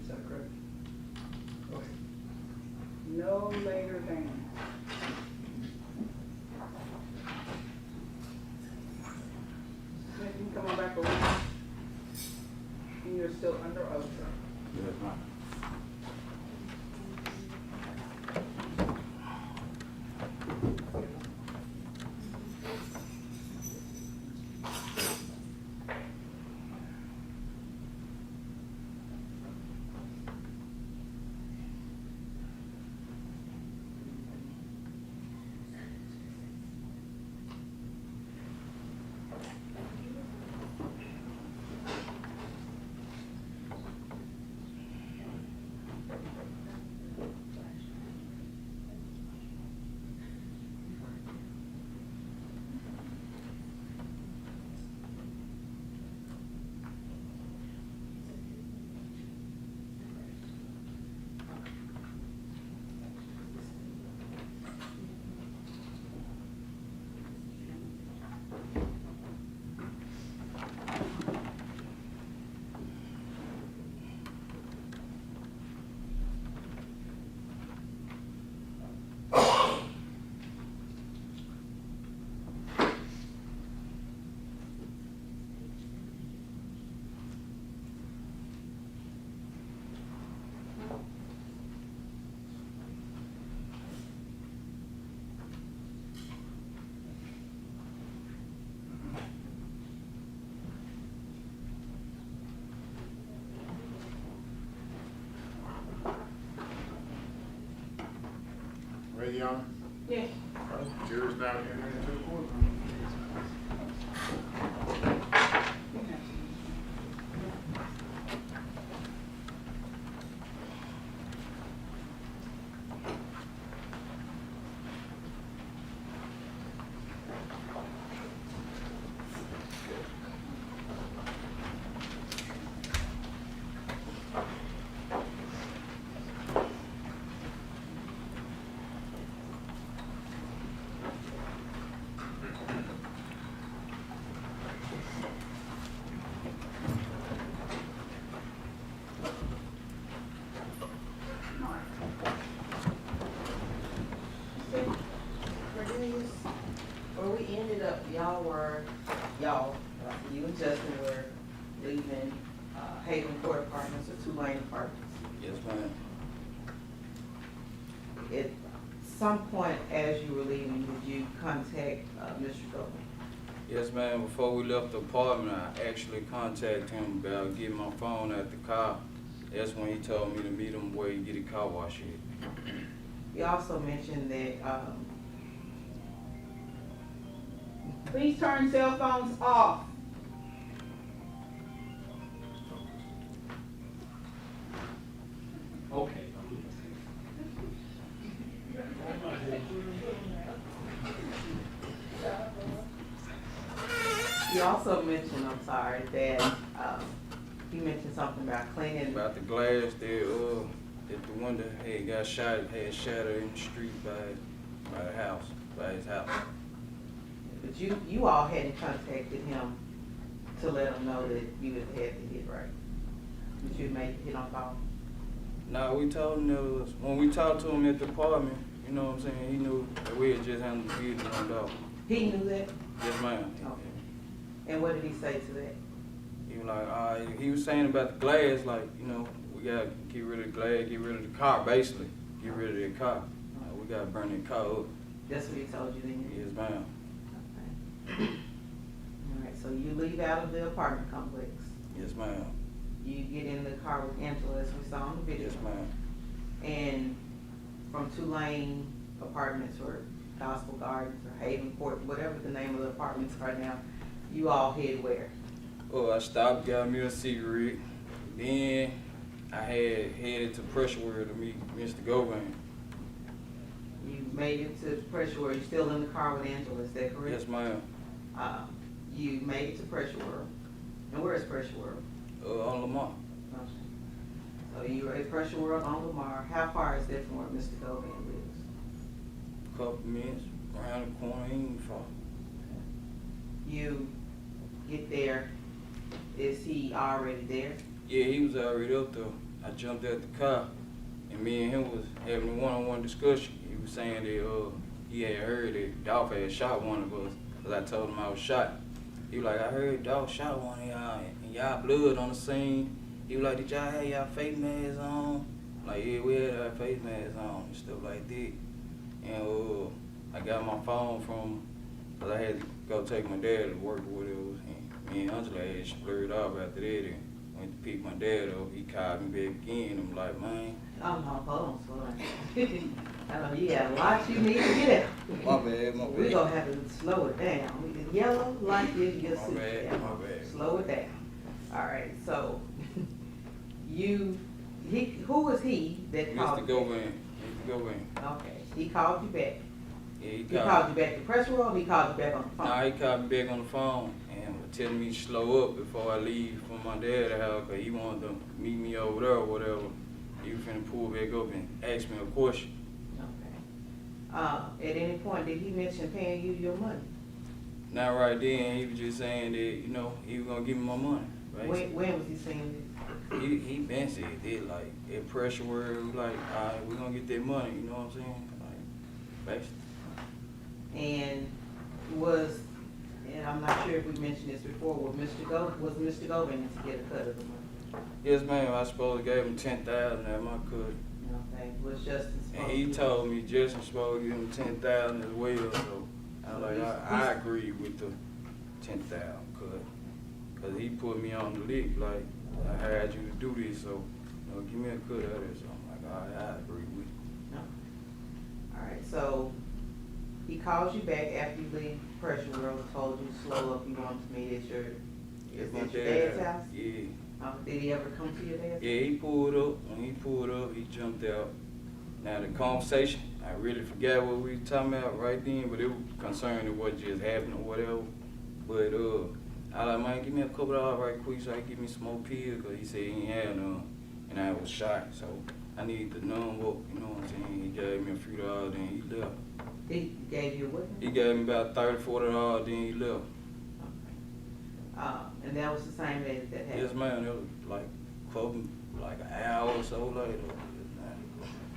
Is that correct? Okay. No later than. Smith, you come on back around. And you're still under oath, sir. Yes, ma'am. Ready, Your Honor? Yes. Jurors now entering into the courtroom. Where we ended up, you and Justin were leaving Haven Court Apartments or Tulane Apartments. Yes, ma'am. At some point as you were leaving, did you contact Mr. Govan? Yes, ma'am. Before we left the apartment, I actually contacted him about getting my phone out the car. That's when he told me to meet him where he get a car wash at. You also mentioned that Please turn cell phones off. Okay. you also mentioned, I'm sorry, that you mentioned something about cleaning. About the glass there, at the window, had got shot, had shattered in the street by the house, by his house. But you all hadn't contacted him to let him know that you had had the hit, right? That you made the hit on call? No, we told him that was, when we talked to him at the apartment, you know what I'm saying, he knew that we had just handled the business on dog. He knew that? Yes, ma'am. Okay. And what did he say to that? He was like, he was saying about the glass, like, you know, we gotta get rid of the glass, get rid of the car, basically. Get rid of the car. We gotta burn the car up. That's what he told you then? Yes, ma'am. Okay. All right, so you leave out of the apartment complex. Yes, ma'am. You get in the car with Angela, as we saw on the video. Yes, ma'am. And from Tulane Apartments or Gospel Gardens or Haven Court, whatever the name of the apartments are now, you all head where? Oh, I stopped, got me a cigarette. Then I had headed to Pressure World to meet Mr. Govan. You made it to Pressure World. You're still in the car with Angela, is that correct? Yes, ma'am. You made it to Pressure World. And where is Pressure World? On Lamar. Okay. So you were at Pressure World on Lamar. How far is that from where Mr. Govan lives? Couple minutes, around the corner, ain't even far. You get there. Is he already there? Yeah, he was already up there. I jumped out the car, and me and him was having a one-on-one discussion. He was saying that he had heard that Dolph had shot one of us, cause I told him I was shot. He was like, I heard Dolph shot one of y'all, and y'all blood on the scene. He was like, did y'all have y'all face masks on? Like, yeah, we had our face masks on and stuff like that. And I got my phone from, cause I had to go take my dad to work or whatever. And me and Angela had splurred off after that and went to pick my dad up. He called me back again. I'm like, man. Oh, no, hold on, slow down. I know you got a lot you need to get out. My bad, my bad. We gonna have to slow it down. Yellow, like this, your My suit. bad, down. my bad. Slow it down. All right, so who was he that called Mr. you Govan. Mr. Govan. back? Okay, he called you back. Yeah, He called you back to press roll, or he called you back on the phone? Nah, he called me back on the phone and was telling me to slow up before I leave from my dad's house, cause he wanted to meet me over there or whatever. He was finna pull back up and ask me a question. Okay. At any point, did he mention paying you your money? Not right then, he was just saying that, you know, he was gonna give me my money. Right? When was he saying He been said that, like, that pressure where it was like, all right, we're gonna get that money, you know what I'm saying? Like, basically. this? And I'm not sure if we mentioned this before, was Mr. Govan to get a cut of the money? Yes, ma'am, I supposed to give him 10,000 at my cut. Okay, was Justin supposed And he to? told me Justin supposed to give him 10,000 as well, so I was like, I agree with the 10,000 cut. Cause he put me on the list, like, I hired you to do this, so, you know, give me a cut of it. So I'm like, all right, I agree with it. No. All right, so he calls you back after you leave pressure world, told you slow up, you want to meet at your, is My it your dad's house? Yeah. Did he ever come to your dad's house? Yeah, he pulled up. When he pulled up, he jumped out. Now the conversation, I really forgot what we were talking about right then, but it was concerning what just happened or whatever. But I like, man, give me a couple of dollars right quick so I can give me some more pills, cause he said he ain't had none, and I was shot, so I need the numb up, you know what I'm saying? He gave me a few dollars, then he left. He gave you what? He gave me about $30, $40, then he left. Okay. And that was the same day that happened? Yes, ma'am, it was like an hour or so later.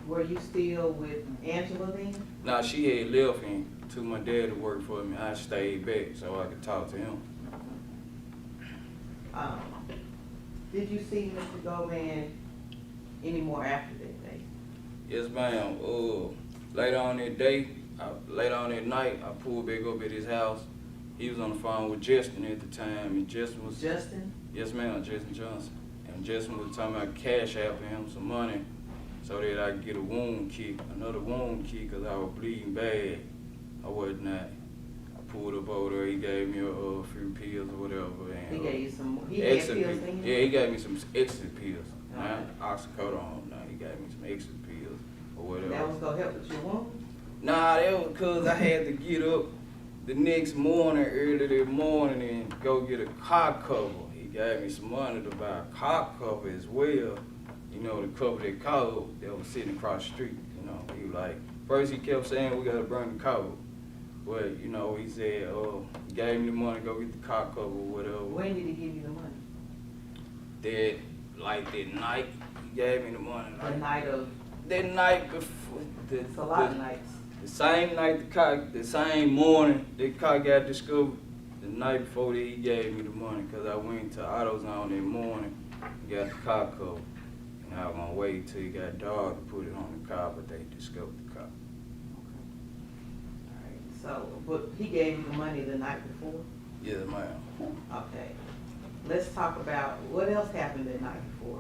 Were you still with Angela then? Nah, she had left and took my dad to work for me. I stayed back so I could talk to him. Did you see Mr. Govan anymore after that day? Yes, ma'am. Later on that night, I pulled back up at his house. He was on the phone with Justin at the time, and Justin was... Justin? Yes, ma'am, Justin Johnson. And Justin was talking about cash out for him some money so that I could get another wound kick, because I was bleeding bad or whatnot. I pulled up over there, he gave me a few pills or whatever. And, He gave you some more? He had pills then? Yeah, he gave me some ecstasy pills. Okay. Not oxycodone. Now he gave me some ecstasy pills or whatever. That was gonna help with your wound? Nah, that was because I had to get up the next morning, early that morning, and go get a car cover. He gave me some money to buy a car cover as well, you know, to cover that car up that was sitting across the street. You know, he was like, first he kept saying we gotta bring the car up. But, you know, he said, he gave me the money to go get the car cover or whatever. When did he give you the money? That night, he gave me the money. The night of, That night before. it's a lot of nights. The same night the same morning the car got discovered, the night before that he gave me the money, because I went to AutoZone that morning and got the car covered. And I was going to wait till it got dark to put it on the car, but they discovered the car. All right, so, but he gave you the money the night before? Yes, ma'am. Okay. Let's talk about what else happened the night before.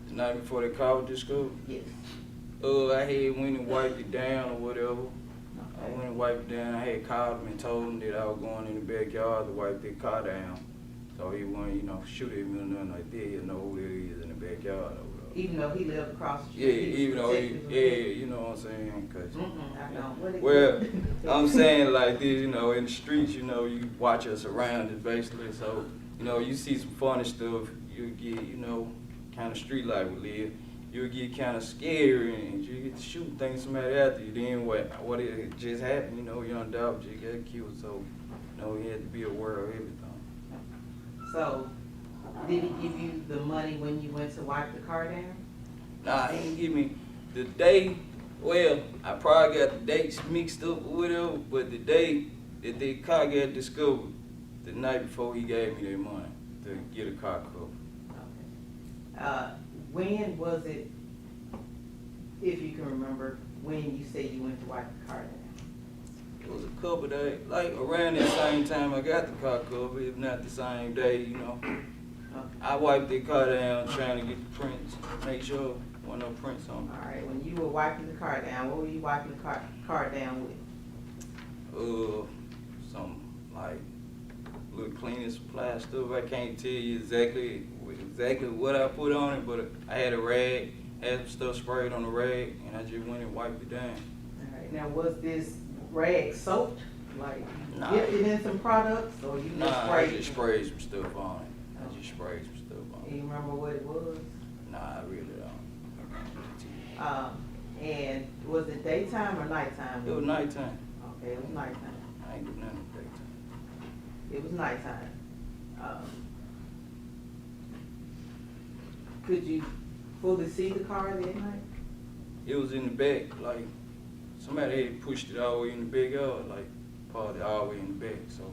The night before the car was discovered, Yes. I had went and wiped it down or whatever. I Okay. went and wiped it down. I had called him and told him that I was going in the backyard to wipe that car down. So he wouldn't, you know, shoot at me or nothing like that. He'll know who it is in the backyard or whatever. Even though he lived across the Yeah, street? even though he, you know what I'm saying? 'Cause I know. What well, I'm saying like this, you know, in the streets, you know, you watch your surroundings basically. So, you know, you see some funny stuff, you get, you know, kind of street life we live. You'll get kind of scary and you get to shoot things somebody after you. Then what it just happened, you know, Young Dolph just got killed. So, you know, he had to be aware of everything. So, Did he give you the money when you went to wipe the car down? Nah, he didn't give me the day. Well, I probably got the dates mixed up or whatever, but the day that the car got discovered, the night before he gave me that money to get a car covered. Okay. When was it, if you can remember, when you said you went to wipe the car down? It was a couple days, like around that same time I got the car covered, if not the same day, you know. Okay. I wiped the car down trying to get the prints, make sure there wasn't no prints on All right, when you were wiping the car down, what were you wiping the car down with? it. Some like little cleaning supply stuff. I can't tell you exactly what I put on it, but I had a rag, had some stuff sprayed on the rag, and I just went and wiped it down. All right, now was this rag soaked? Like, Nah. dipped it in some products, or you just Nah, I sprayed just it? sprayed some stuff on it. I just sprayed some stuff on You it. remember what it was? Nah, I really don't. I can't tell you. And was it daytime or nighttime? It was nighttime. Okay, it was nighttime. I ain't do nothing in the daytime. It was nighttime. Could you fully see the car that night? It was in the back, like somebody had pushed it all the way in the backyard, like parked it all the way in the back. So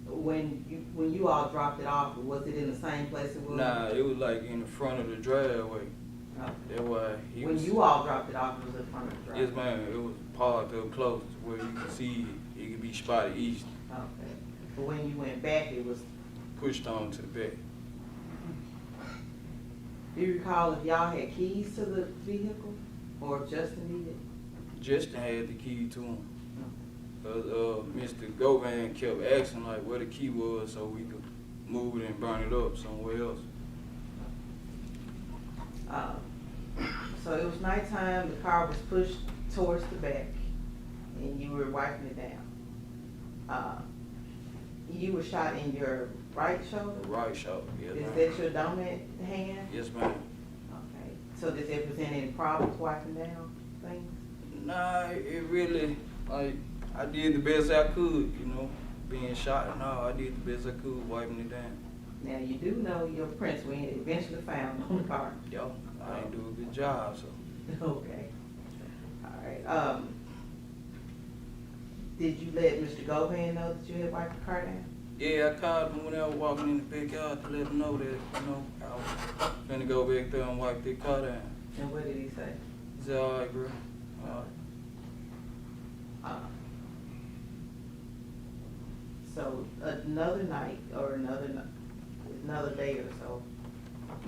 When you all dropped it off, was it in the same place it was? nah, it was like in the front of the driveway. Okay. That's why he When was. you all dropped it off, it was in front of the driveway? Yes, ma'am. It was parked up close where you could see it. It could be spotted east, Okay. But when you went back, it was, pushed on to the back. do you recall if y'all had keys to the vehicle, or if Justin needed? Justin had the key to him. Mr. Govan kept asking like where the key was so we could move it and burn it up somewhere else. So it was nighttime, the car was pushed towards the back, and you were wiping it down. You were shot in your right shoulder? The right shoulder, yes, Is ma'am. that your dominant hand? Yes, ma'am. Okay, so did it present any problems wiping down things? Nah, it really, like, I did the best I could, you know, being shot and all. I did the best I could wiping it down. Now, you do know your prints were eventually found on the car. Yo, I ain't do a good job, so. Okay. All right, did you let Mr. Govan know that you had wiped the car down? Yeah, I called him when I was walking in the backyard to let him know that, you know, I was finna go back there and wipe that car down. And what did he say? He said, all right, bro. All right. So another night or another day or so,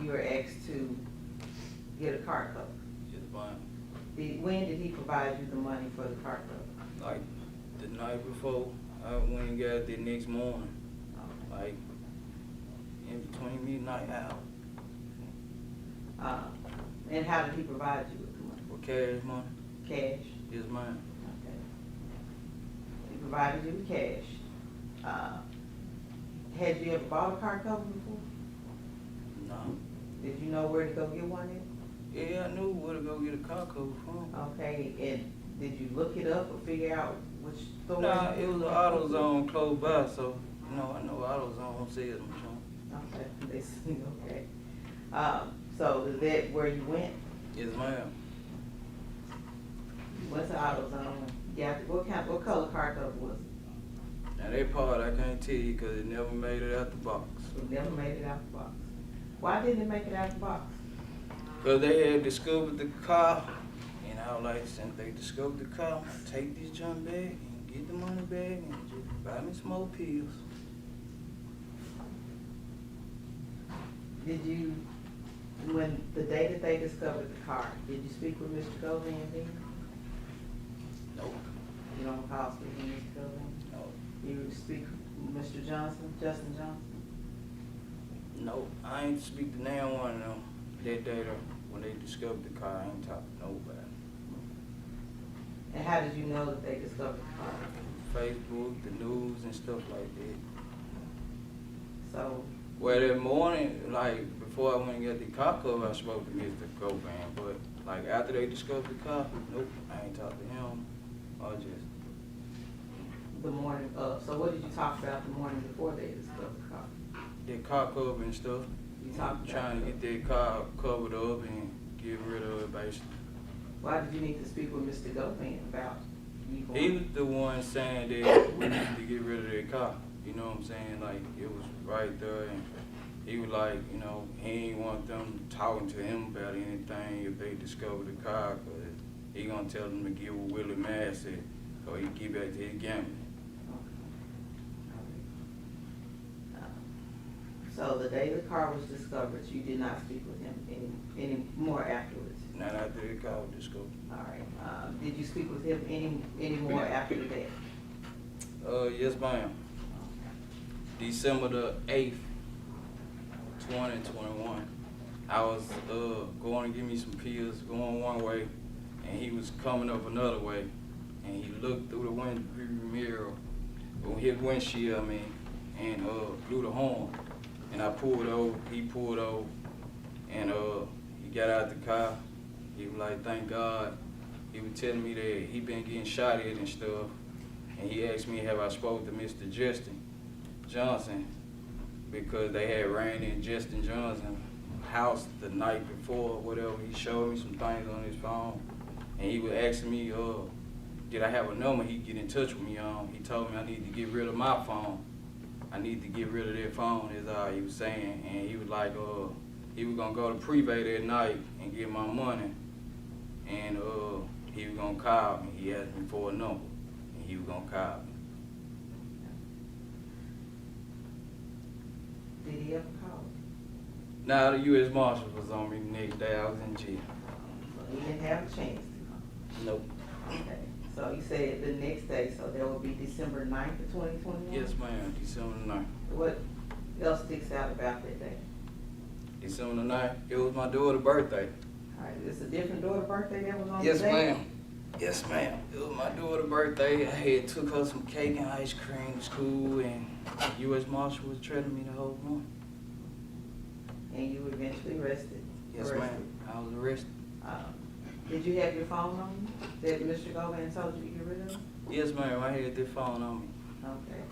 you were asked to get a car cover. Just fine. When did he provide you the money for the car cover? Like, the night before, I went and got it the next morning. Like, in between midnight hour. And how did he provide you with the money? For cash money? Cash? Yes, ma'am. Okay. He provided you with cash. Had you ever bought a car cover before? No. Did you know where to go get one at? Yeah, I knew where to go get a car cover from. Okay, and did you look it up or figure out which store? Nah, it was an AutoZone close by, so, you know, I know AutoZone sells them. Okay, they see, okay. So is that where you went? Yes, ma'am. You went to AutoZone, yeah, what color car cover was it? Now that part I can't tell you because it never made it out the box. It never made it out the box. Why didn't it make it out the box? Because they had discovered the car, and I was like, since they discovered the car, I'm gonna take this junk back and get the money back and just buy me some more pills. Did you, when the day that they discovered the car, did you speak with Mr. Govan then? Nope. You don't recall speaking with Mr. Govan? No. You would speak with Mr. Justin Johnson? Nope. I ain't speak to no one of them that day though. When they discovered the car, I ain't talk to nobody. And how did you know that they discovered the car? Facebook, the news and stuff like that. So, Well, that morning, like, before I went and got the car cover, I spoke to Mr. Govan, but, like, after they discovered the car, nope, I ain't talked to him, or just, the morning of, so what did you talk about the morning before they discovered the car? that car covered and stuff. You talked about Trying to it. get that car covered up and get rid of it, basically. Why did you need to speak with Mr. Govan about you going? He was the one saying that we need to get rid of that car. You know what I'm saying? Like, it was right there, and he was like, you know, he ain't want them talking to him about anything if they discover the car, because he gonna tell them to get with Willie Massey so he get back to his gambling. So the day the car was discovered, you did not speak with him any more afterwards? Not after the car was discovered. All right. Did you speak with him any more after that? Yes, ma'am. December the 8th, 2021. I was going to give me some pills, going one way, and he was coming up another way, and he looked through the rearview mirror, his windshield, I mean, and blew the horn. And I pulled over, he pulled over, and he got out the car. He was like, thank God. He was telling me that he been getting shot at and stuff, and he asked me have I spoke to Mr. Justin Johnson, because they had ran in Justin Johnson's house the night before, whatever. He showed me some things on his phone, and he was asking me, did I have a number he get in touch with me on? He told me I need to get rid of my phone. I need to get rid of that phone, is all he was saying. And he was like, he was gonna go to Privé that night and get my money, and he was gonna call me. He asked me for a number, and he was gonna call me. Did he ever call? Now the U.S. Marshal was on me the next day. I was in jail. So he didn't have a chance to come. Nope. Okay. So you said the next day, so that would be December 9th of 2021? Yes, ma'am. December the 9th. What else sticks out about that day? December the 9th. It was my daughter's birthday. All right, it's a different daughter's birthday that was on Yes, the day? ma'am. Yes, ma'am. It was my daughter's birthday. I had took her some cake and ice cream to school, and U.S. Marshal was trailing me the whole morning. And you were eventually arrested? Yes, ma'am. I was arrested. Did you have your phone on you that Mr. Govan told you to get rid of? Yes, ma'am. I had that phone on me. Okay.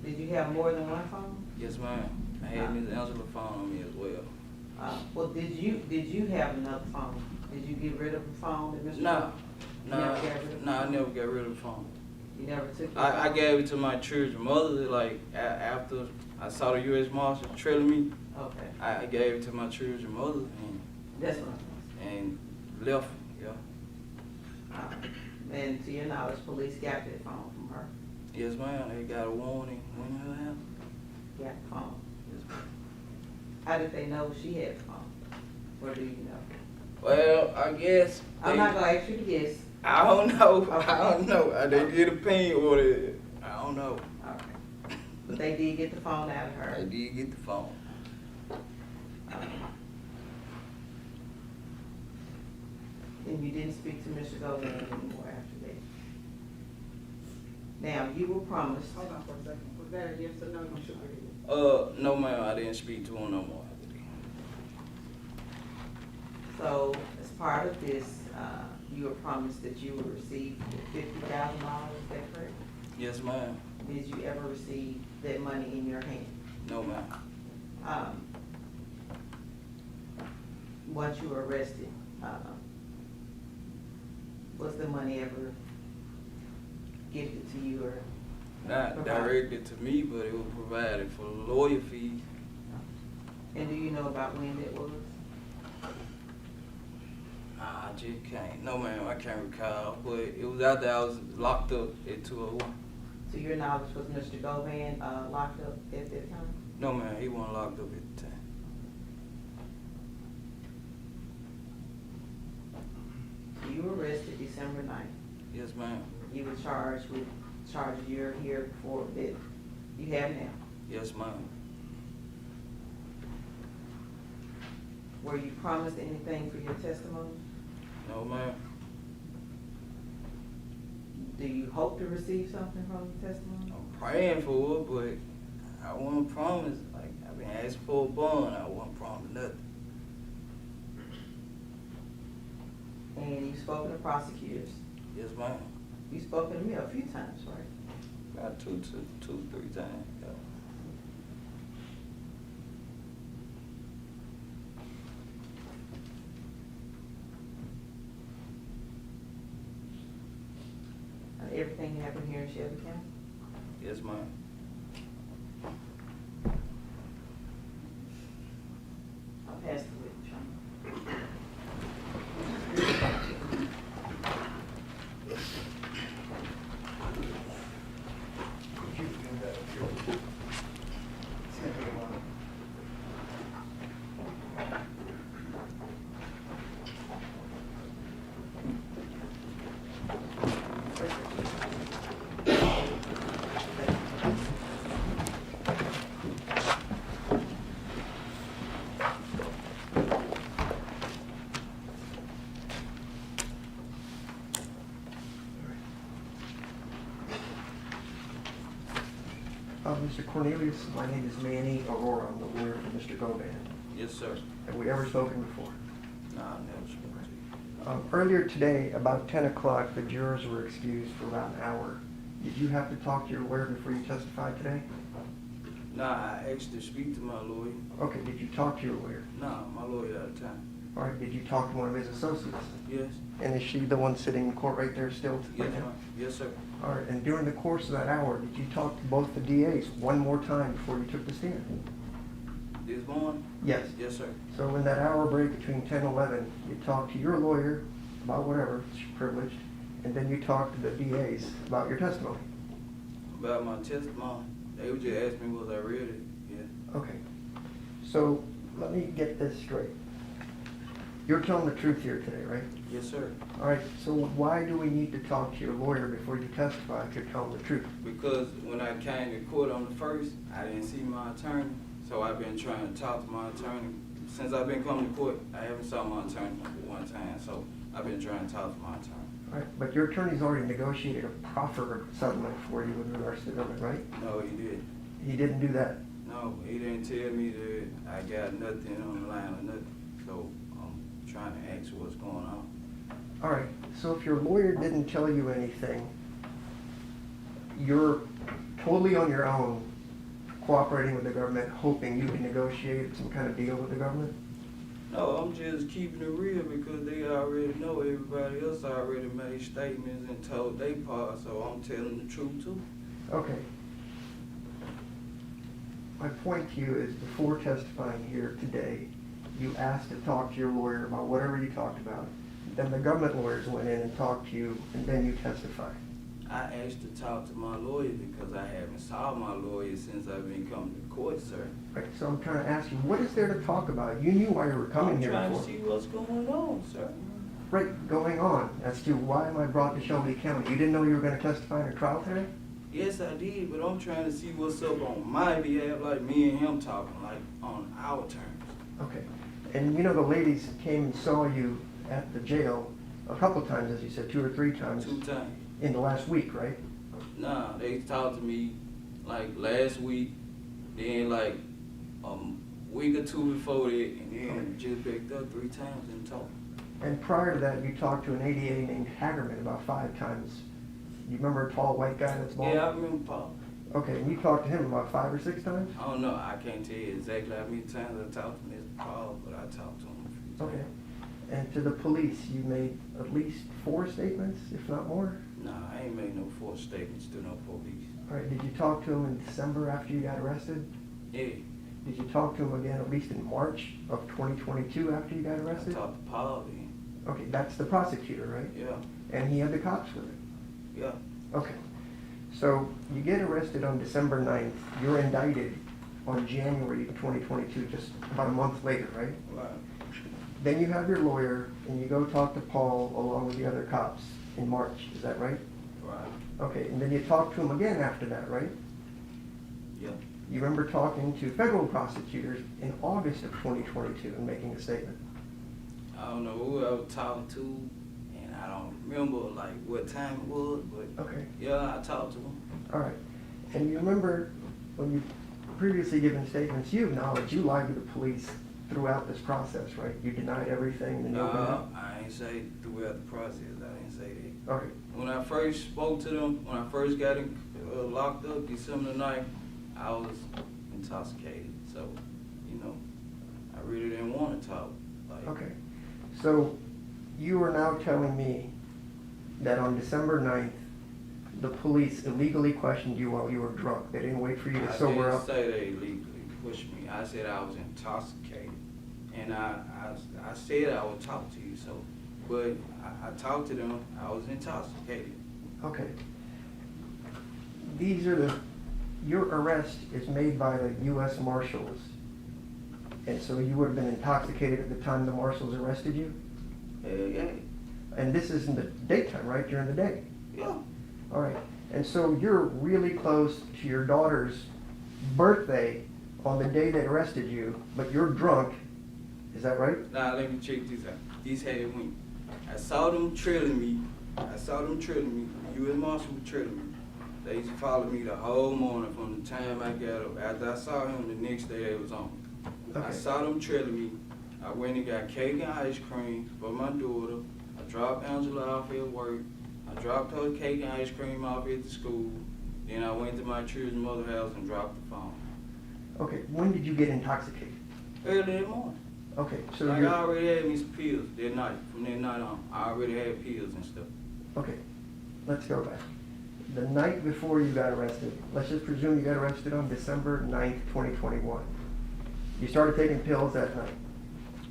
Did you have more than one phone? Yes, ma'am. I had Ms. Angela's phone on me as well. Well, did you have another phone? Did you get rid of the phone that Mr. No. You never got rid of the No, I phone? never got rid of the phone. You never took the I phone? gave it to my children's mother, like, after I saw the U.S. Marshal trailing me. Okay, I gave it to my children's mother that's what I'm saying. and left, yeah. And to your knowledge, police got that phone from her? Yes, ma'am. They got a warning when her house. Got the phone. Yes, ma'am. How did they know she had the phone? Or do you know? Well, I guess. I'm not gonna ask you to guess. I don't know. Okay. I don't know. They did a pin order. I don't know. Okay. But they did get the phone out of her. They did get the phone. And you didn't speak to Mr. Govan anymore after that. Now, you were promised. Hold on for a second. Was that a yes or no? You shook your head. No, ma'am. I didn't speak to him no more. So, as part of this, you were promised that you would receive $50,000, is that correct? Yes, ma'am. Did you ever receive that money in your hand? No, ma'am. Once you were arrested, was the money ever gifted to you or? Not provided? directed to me, but it was provided for lawyer fees. And do you know about when that was? I just can't. No, ma'am, I can't recall. But it was after I was locked up at 201. To your knowledge, was Mr. Govan locked up at that time? No, ma'am, he wasn't locked up at the time. You were arrested December 9th. Yes, ma'am. You were charged with charges you're here for that you have now. Yes, ma'am. Were you promised anything for your testimony? No, ma'am. Do you hope to receive something from your testimony? I'm praying for it, but I wasn't promised. Like, I've been asking for a bond. I wasn't promised nothing. And you've spoken to prosecutors. Yes, ma'am. You've spoken to me a few times, right? About two, 3 times. Yeah. everything happened here in Shelby County? Yes, ma'am. I'll pass the witness. Mr. Cornelius, my name is Manny Aurora. I'm the lawyer for Mr. Govan. Yes, sir. Have we ever spoken before? Nah, I never spoke to you. Earlier today, about 10 o'clock, the jurors were excused for about an hour. Did you have to talk to your lawyer before you testified today? Nah, I asked to speak to my lawyer. Okay, did you talk to your lawyer? Nah, my lawyer out of town. All right, did you talk to one of his associates? Yes. And is she the one sitting in court right there still? Yes, ma'am. Yes, sir. All right, and during the course of that hour, did you talk to both the DAs one more time before you took the stand? This morning? Yes. Yes, sir. So in that hour break between 10 and 11, you talked to your lawyer about whatever, it's privileged, and then you talked to the DAs about your testimony. About my testimony, they would just ask me was I ready. Yeah. Okay. So let me get this straight. You're telling the truth here today, right? Yes, sir. All right, so why do we need to talk to your lawyer before you testify if you're telling the truth? Because when I came to court on the first, I didn't see my attorney, so I've been trying to talk to my attorney. Since I've been coming to court, I haven't saw my attorney one time, so I've been trying to talk to my attorney. All right, but your attorney's already negotiated a proffer settlement for you with regards to the government, right? No, he didn't. He didn't do that. No, he didn't tell me that I got nothing on the line or nothing, so I'm trying to ask what's going on. All right, so if your lawyer didn't tell you anything, you're totally on your own cooperating with the government, hoping you can negotiate some kind of deal with the government? No, I'm just keeping it real because they already know everybody else already made statements and told their part, so I'm telling the truth too. Okay. My point to you is before testifying here today, you asked to talk to your lawyer about whatever you talked about. Then the government lawyers went in and talked to you, and then you testified. I asked to talk to my lawyer because I haven't saw my lawyer since I've been coming to court, sir. Right, so I'm trying to ask you, what is there to talk about? You knew why you were coming I'm here trying for. to see what's going on, sir. Right, going on as to why am I brought to Shelby County? You didn't know you were going to testify in a trial today? Yes, I did, but I'm trying to see what's up on my behalf, like me and him talking, like on our terms. Okay. And you know the ladies came and saw you at the jail a couple times, as you said, 2 or 3 times. 2 times. In the last week, right? Nah, they talked to me like last week, then like a week or 2 before that, and then just picked up 3 times and talked. And prior to that, you talked to an ADA named Hagerman about 5 times. You remember a tall white guy that's bald? Yeah, I remember Paul. Okay, and you talked to him about 5 or 6 times? I don't know, I can't tell you exactly how many times I talked to Mr. Paul, but I talked to him a few times. Okay. And to the police, you made at least 4 statements, if not more? Nah, I ain't made no false statements to no police. All right, did you talk to him in December after you got arrested? Yeah, Did you talk to him again at least in March of 2022 after you got I arrested? talked to Paul then. Okay, that's the prosecutor, right? Yeah, And he had the cops with him? yeah. Okay. So you get arrested on December 9th. You're indicted on January 2022, just about a month later, right? Right. Then you have your lawyer and you go talk to Paul along with the other cops in March. Is that right? Right. Okay, and then you talk to him again after that, right? Yeah. You remember talking to federal prosecutors in August of 2022 and making a statement. I don't know who I was talking to, and I don't remember like what time it was, but Okay. yeah, I talked to him. All right. And you remember when you previously given statements, you acknowledged you lied to the police throughout this process, right? You denied everything and then you opened up? I ain't say throughout the process, I didn't say that. Okay. When I first spoke to them, when I first got him locked up December 9th, I was intoxicated. So, you know, I really didn't want to talk. Like, Okay. So you are now telling me that on December 9th the police illegally questioned you while you were drunk? They didn't wait for you to I sober didn't up? say they illegally pushed me. I said I was intoxicated. And I said I would talk to you, so, but I talked to them, I was intoxicated. Okay. These are your arrest is made by the U.S. Marshals. And so you would have been intoxicated at the time the Marshals arrested you? Yeah. And this is in the daytime, right? During the day? Yeah. All right. And so you're really close to your daughter's birthday on the day they arrested you, but you're drunk. Is that right? Now let me check this out. These had went. I saw them trailing me. U.S. Marshal was trailing me. They used to follow me the whole morning from the time I got up. After I saw him, the next day they was on me. I Okay. saw them trailing me. I went and got cake and ice cream for my daughter. I dropped Angela off at work. I dropped her cake and ice cream off at the school. Then I went to my children's mother's house and dropped the phone. Okay. When did you get intoxicated? Early that morning. Okay. So Like I you're, already had me some pills that night. From that night on, I already had pills and stuff. okay. Let's go back. The night before you got arrested, let's just presume you got arrested on December 9th, 2021. You started taking pills that night.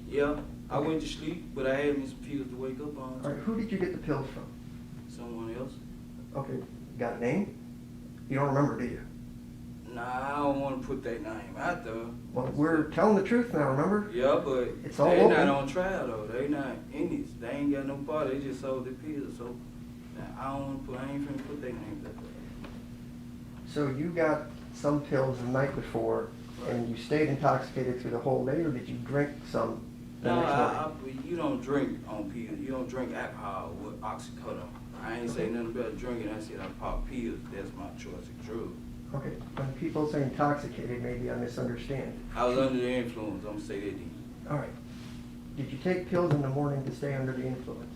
Yeah, I went to sleep, but I had me some pills to wake up on. All right. Who did you get the pills from? Someone else. Okay. Got a name? You don't remember, do you? Nah, I don't want to put that name out there. Well, we're telling the truth now, remember? Yeah, but It's all they open. not on trial though. They not in this. They ain't got no part. They just sold the pills. So I don't want to put. I ain't finna put their names out there. So you got some pills the night before, and you stayed intoxicated through the whole day, or did you drink some the No, next morning? you don't drink on pills. You don't drink alcohol with oxycodone. I ain't say nothing about drinking. I said I pop pills. That's my choice of drug. Okay, when people say intoxicated, maybe I misunderstand. I was under the influence. I'm gonna say that then. All right. Did you take pills in the morning to stay under the influence?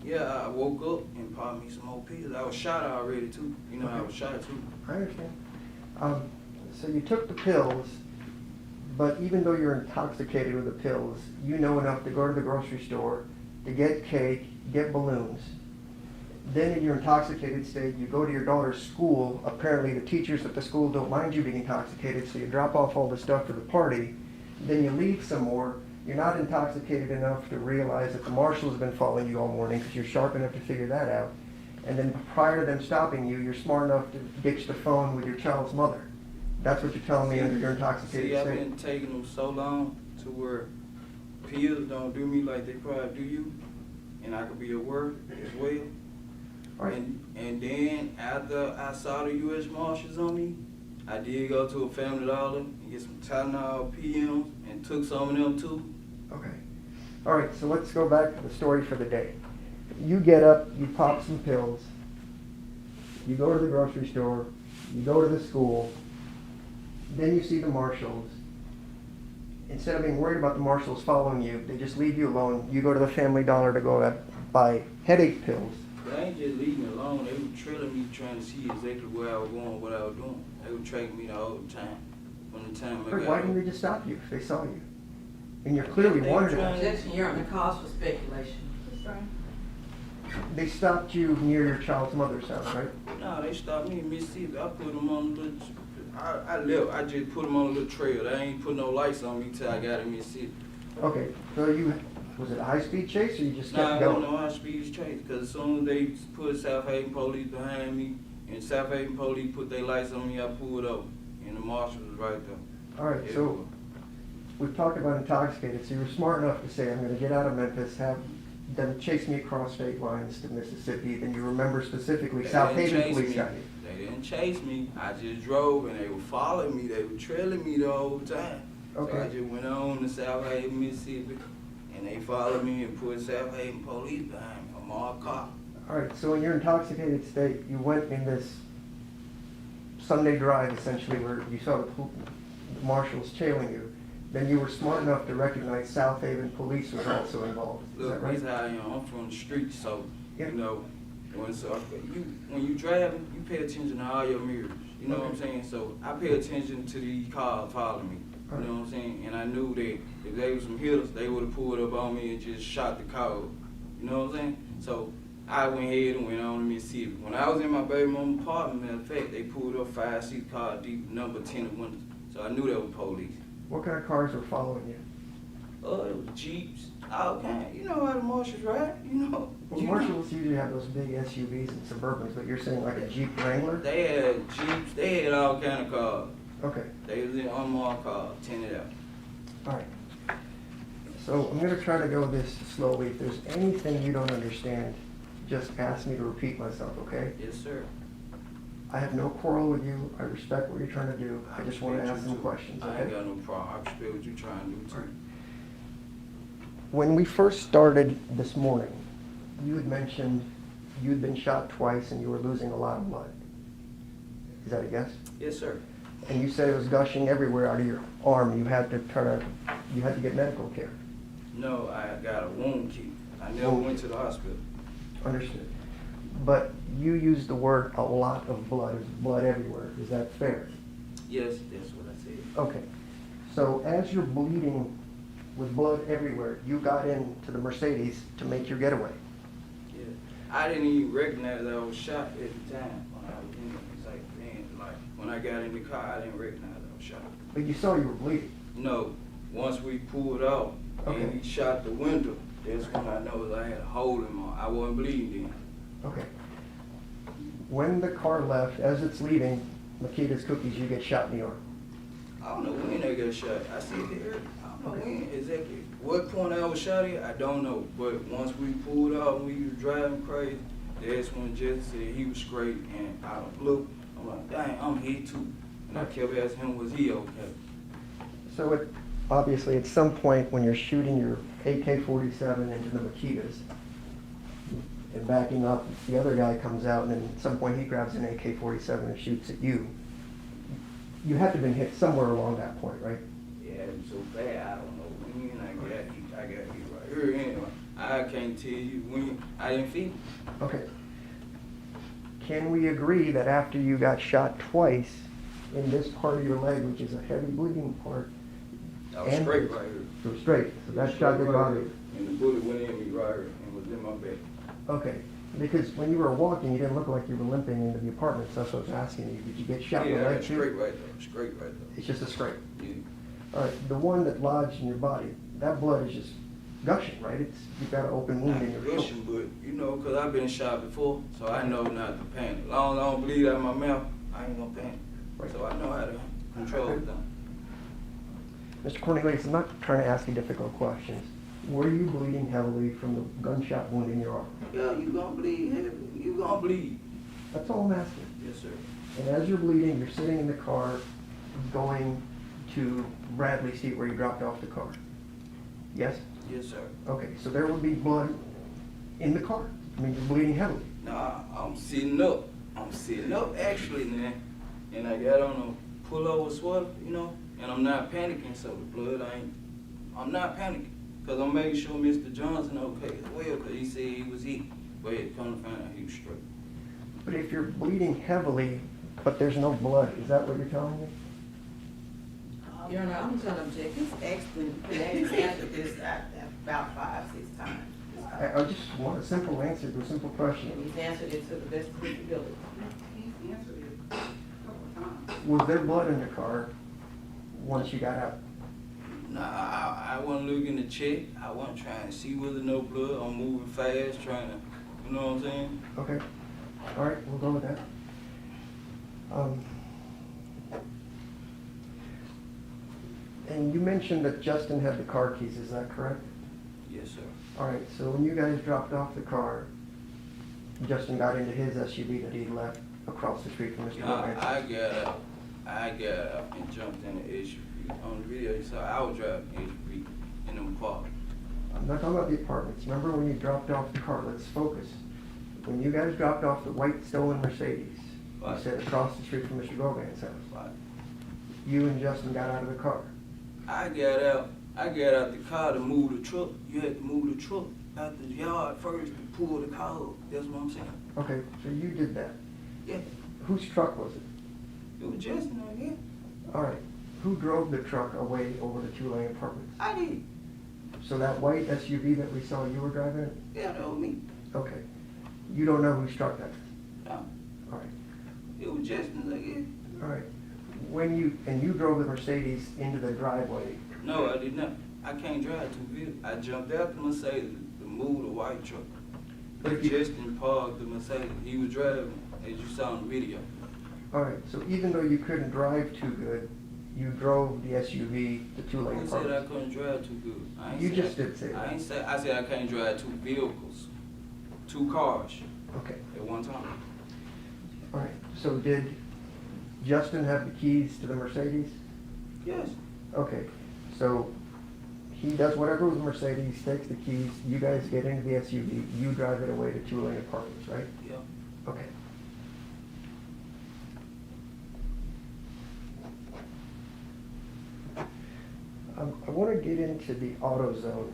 Yeah, I woke up and popped me some more pills. I was shot already too. You know, I was shot too. I understand. So you took the pills, but even though you're intoxicated with the pills, you know enough to go to the grocery store, to get cake, get balloons. Then in your intoxicated state, you go to your daughter's school. Apparently the teachers at the school don't mind you being intoxicated, so you drop off all the stuff for the party. Then you leave some more. You're not intoxicated enough to realize that the marshals have been following you all morning because you're sharp enough to figure that out. And then prior to them stopping you, you're smart enough to ditch the phone with your child's mother. That's what you're telling me under your intoxicated See, I've state. been taking them so long to where pills don't do me like they probably do you, and I could be aware as well. All right. And then after I saw the U.S. Marshals on me, I did go to a Family Dollar and get some Tylenol PMs and took some of them too. Okay. All right, so let's go back to the story for the day. You get up, you pop some pills, you go to the grocery store, you go to the school, then you see the marshals. Instead of being worried about the marshals following you, they just leave you alone. You go to the Family Dollar to go buy headache pills. They ain't just leave me alone. They were trailing me trying to see exactly where I was going, what I was doing. They were tracking me the whole time. From the time I got Why up. didn't they just stop you if they saw you? And you're clearly They were wanted. trying- Objection, Your Honor, cause for speculation. That's fine. They stopped you near your child's mother's house, right? No, they stopped me in Mississippi. I put them on a little. I left. I just put them on a little trail. They ain't put no lights on me till I got in Mississippi. Okay, so was it a high-speed chase or you just Nah, I kept don't going? know how speed chase. Cause as soon as they put South Haven police behind me, and South Haven police put their lights on me, I pulled over, and the marshal was right there. All right, so we've talked about intoxicated, so you were smart enough to say, I'm gonna get out of Memphis, have them chase me across state lines to Mississippi, then you remember specifically They South didn't Haven chase police me. got you. They didn't chase me. I just drove, and they were following me. They were trailing me the whole time. Okay. So I just went on to South Haven, Mississippi, and they followed me and put South Haven police behind me, a marked car. All right, so in your intoxicated state, you went in this Sunday drive essentially where you saw the marshals trailing you. Then you were smart enough to recognize South Haven police was also involved. Is Look, that right? this how I am. I'm from the street, so Yeah. you know, when you driving, you pay attention to all your mirrors. You know what I'm saying? So I pay attention to these cars following me. You know what I'm saying? And I knew that if they was some hitters, they would have pulled up on me and just shot the car. You know what I'm saying? So I went ahead and went on to Mississippi. When I was in my baby mama's apartment, matter of fact, they pulled up 5-seat car deep, number 10 in windows. So I knew that was police. What kind of cars were following you? It was Jeeps, all kind. You know how the marshals ride, you know. Well, You know. marshals usually have those big SUVs and Suburbans, but you're saying like a Jeep Wrangler? They had Jeeps, they had all kind of cars. Okay, They was in unmarked cars, tinted out. all right. So I'm gonna try to go this slowly. If there's anything you don't understand, just ask me to repeat myself, okay? Yes, sir. I have no quarrel with you. I respect what you're trying to do. I just want to respect ask you, some too. questions, I ain't okay? got no problem. I respect what you trying to do too. When we first started this morning, you had mentioned you'd been shot twice and you were losing a lot of blood. Is that a guess? Yes, sir. And you said it was gushing everywhere out of your arm. You had to get medical care. No, I got a wound kit. I never went to the hospital. Understood. But you used the word a lot of blood. There's blood everywhere. Is that fair? Yes, that's what I said. Okay. So as you're bleeding with blood everywhere, you got into the Mercedes to make your getaway. Yeah. I didn't even recognize I was shot at the time when I was in it. It's like, man, like when I got in the car, I didn't recognize I was shot. But you saw you were bleeding. No, once we pulled out Okay. and he shot the window, that's when I know I had a hole in my. I wasn't bleeding then. Okay. When the car left, as it's leaving Makita's Cookies, you get shot in the arm. I don't know when I got shot. I see it there. I don't know when exactly. What point I was shot at, I don't know. But once we pulled out and we was driving crazy, that's when Jesse said he was straight. And I looked, I'm like, dang, I'm hit too. And I kept asking him, was he okay? So obviously at some point when you're shooting your AK-47 into the Makitas and backing up, the other guy comes out and then at some point he grabs an AK-47 and shoots at you. You have to have been hit somewhere along that point, right? Yeah, it was so bad, I don't know when I got hit right here anyway. I can't tell you when. I didn't feel it. Okay. Can we agree that after you got shot twice in this part of your leg, which is a heavy bleeding part, I was straight right here. you were straight, so that shot didn't bother you? And the bullet went in me right here and was in my back. Okay, because when you were walking, you didn't look like you were limping into the apartment, so that's what I was asking you. Did you get shot in the Yeah, leg too? straight right there. Straight right there. It's just a scrape. Yeah. All right, the one that lodged in your body, that blood is just gushing, right? You've got an open wound in your throat. Russian, but you know, cause I've been shot before, so I know not to panic. As long as I don't bleed out of my mouth, I ain't gonna panic. Right. So I know how to control Okay. them. Mr. Cornelius, I'm not trying to ask you difficult questions. Were you bleeding heavily from the gunshot wound in your arm? Yeah, you gonna bleed heavy. You gonna bleed. That's all I'm asking. Yes, sir. And as you're bleeding, you're sitting in the car going to Bradley's seat where you dropped off the car. Yes? Yes, sir. Okay, so there would be blood in the car. I mean, you're bleeding heavily. Nah, I'm sitting up. I'm sitting up actually, man. And I got on a pullover sweater, you know, and I'm not panicking, so the blood I'm not panicking. Cause I'm making sure Mr. Johnson okay as well, cause he said he was hit. But it come to find out he was straight. But if you're bleeding heavily, but there's no blood, is that what you're telling me? Your Honor, I'm gonna object. He's asked the answered this about 5-6 times. I just want a simple answer to a simple question. And he's answered it to the best of his ability. He's answered it a couple of times. Was there blood in the car once you got out? Nah, I wasn't looking to check. I wasn't trying to see whether no blood. I'm moving fast, trying to, you know what I'm saying? Okay, all right, we'll go with that. And you mentioned that Justin had the car keys, is that correct? Yes, sir. All right, so when you guys dropped off the car, Justin got into his SUV that he left across the street from Mr. Nah, Govan. I got out and jumped in the SUV. On the video, you saw I was driving the SUV in the apartment. I'm not talking about the apartments. Remember when you dropped off the car? Let's focus. When you guys dropped off the white stolen Mercedes, Right. you said across the street from Mr. Govan's house. Like, You and Justin got out of the car. I got out the car to move the truck. You had to move the truck out the yard first to pull the car up. That's what I'm saying. Okay, so you did that. Yeah, Whose truck was it? it was Justin again. All right. Who drove the truck away over the two-lane apartments? I did. So that white SUV that we saw you were driving it? Yeah, that was me. Okay. You don't know who struck that? No, All right, it was just like it. all right. When you drove the Mercedes into the driveway, No, I did not. I can't drive two vehicles. I jumped out the Mercedes to move the white truck. But if you- Justin parked the Mercedes. He was driving, as you saw in the video. all right, so even though you couldn't drive too good, you drove the SUV, the two-lane Who said I apartment. couldn't drive too good? I ain't You say just I- did say that. I ain't say. I said I can't drive two vehicles, two cars Okay, at one time. all right. So did Justin have the keys to the Mercedes? Yes. Okay, so he does whatever with the Mercedes, takes the keys, you guys get into the SUV, you drive it away to two-lane apartments, right? Yeah. Okay. I want to get into the AutoZone.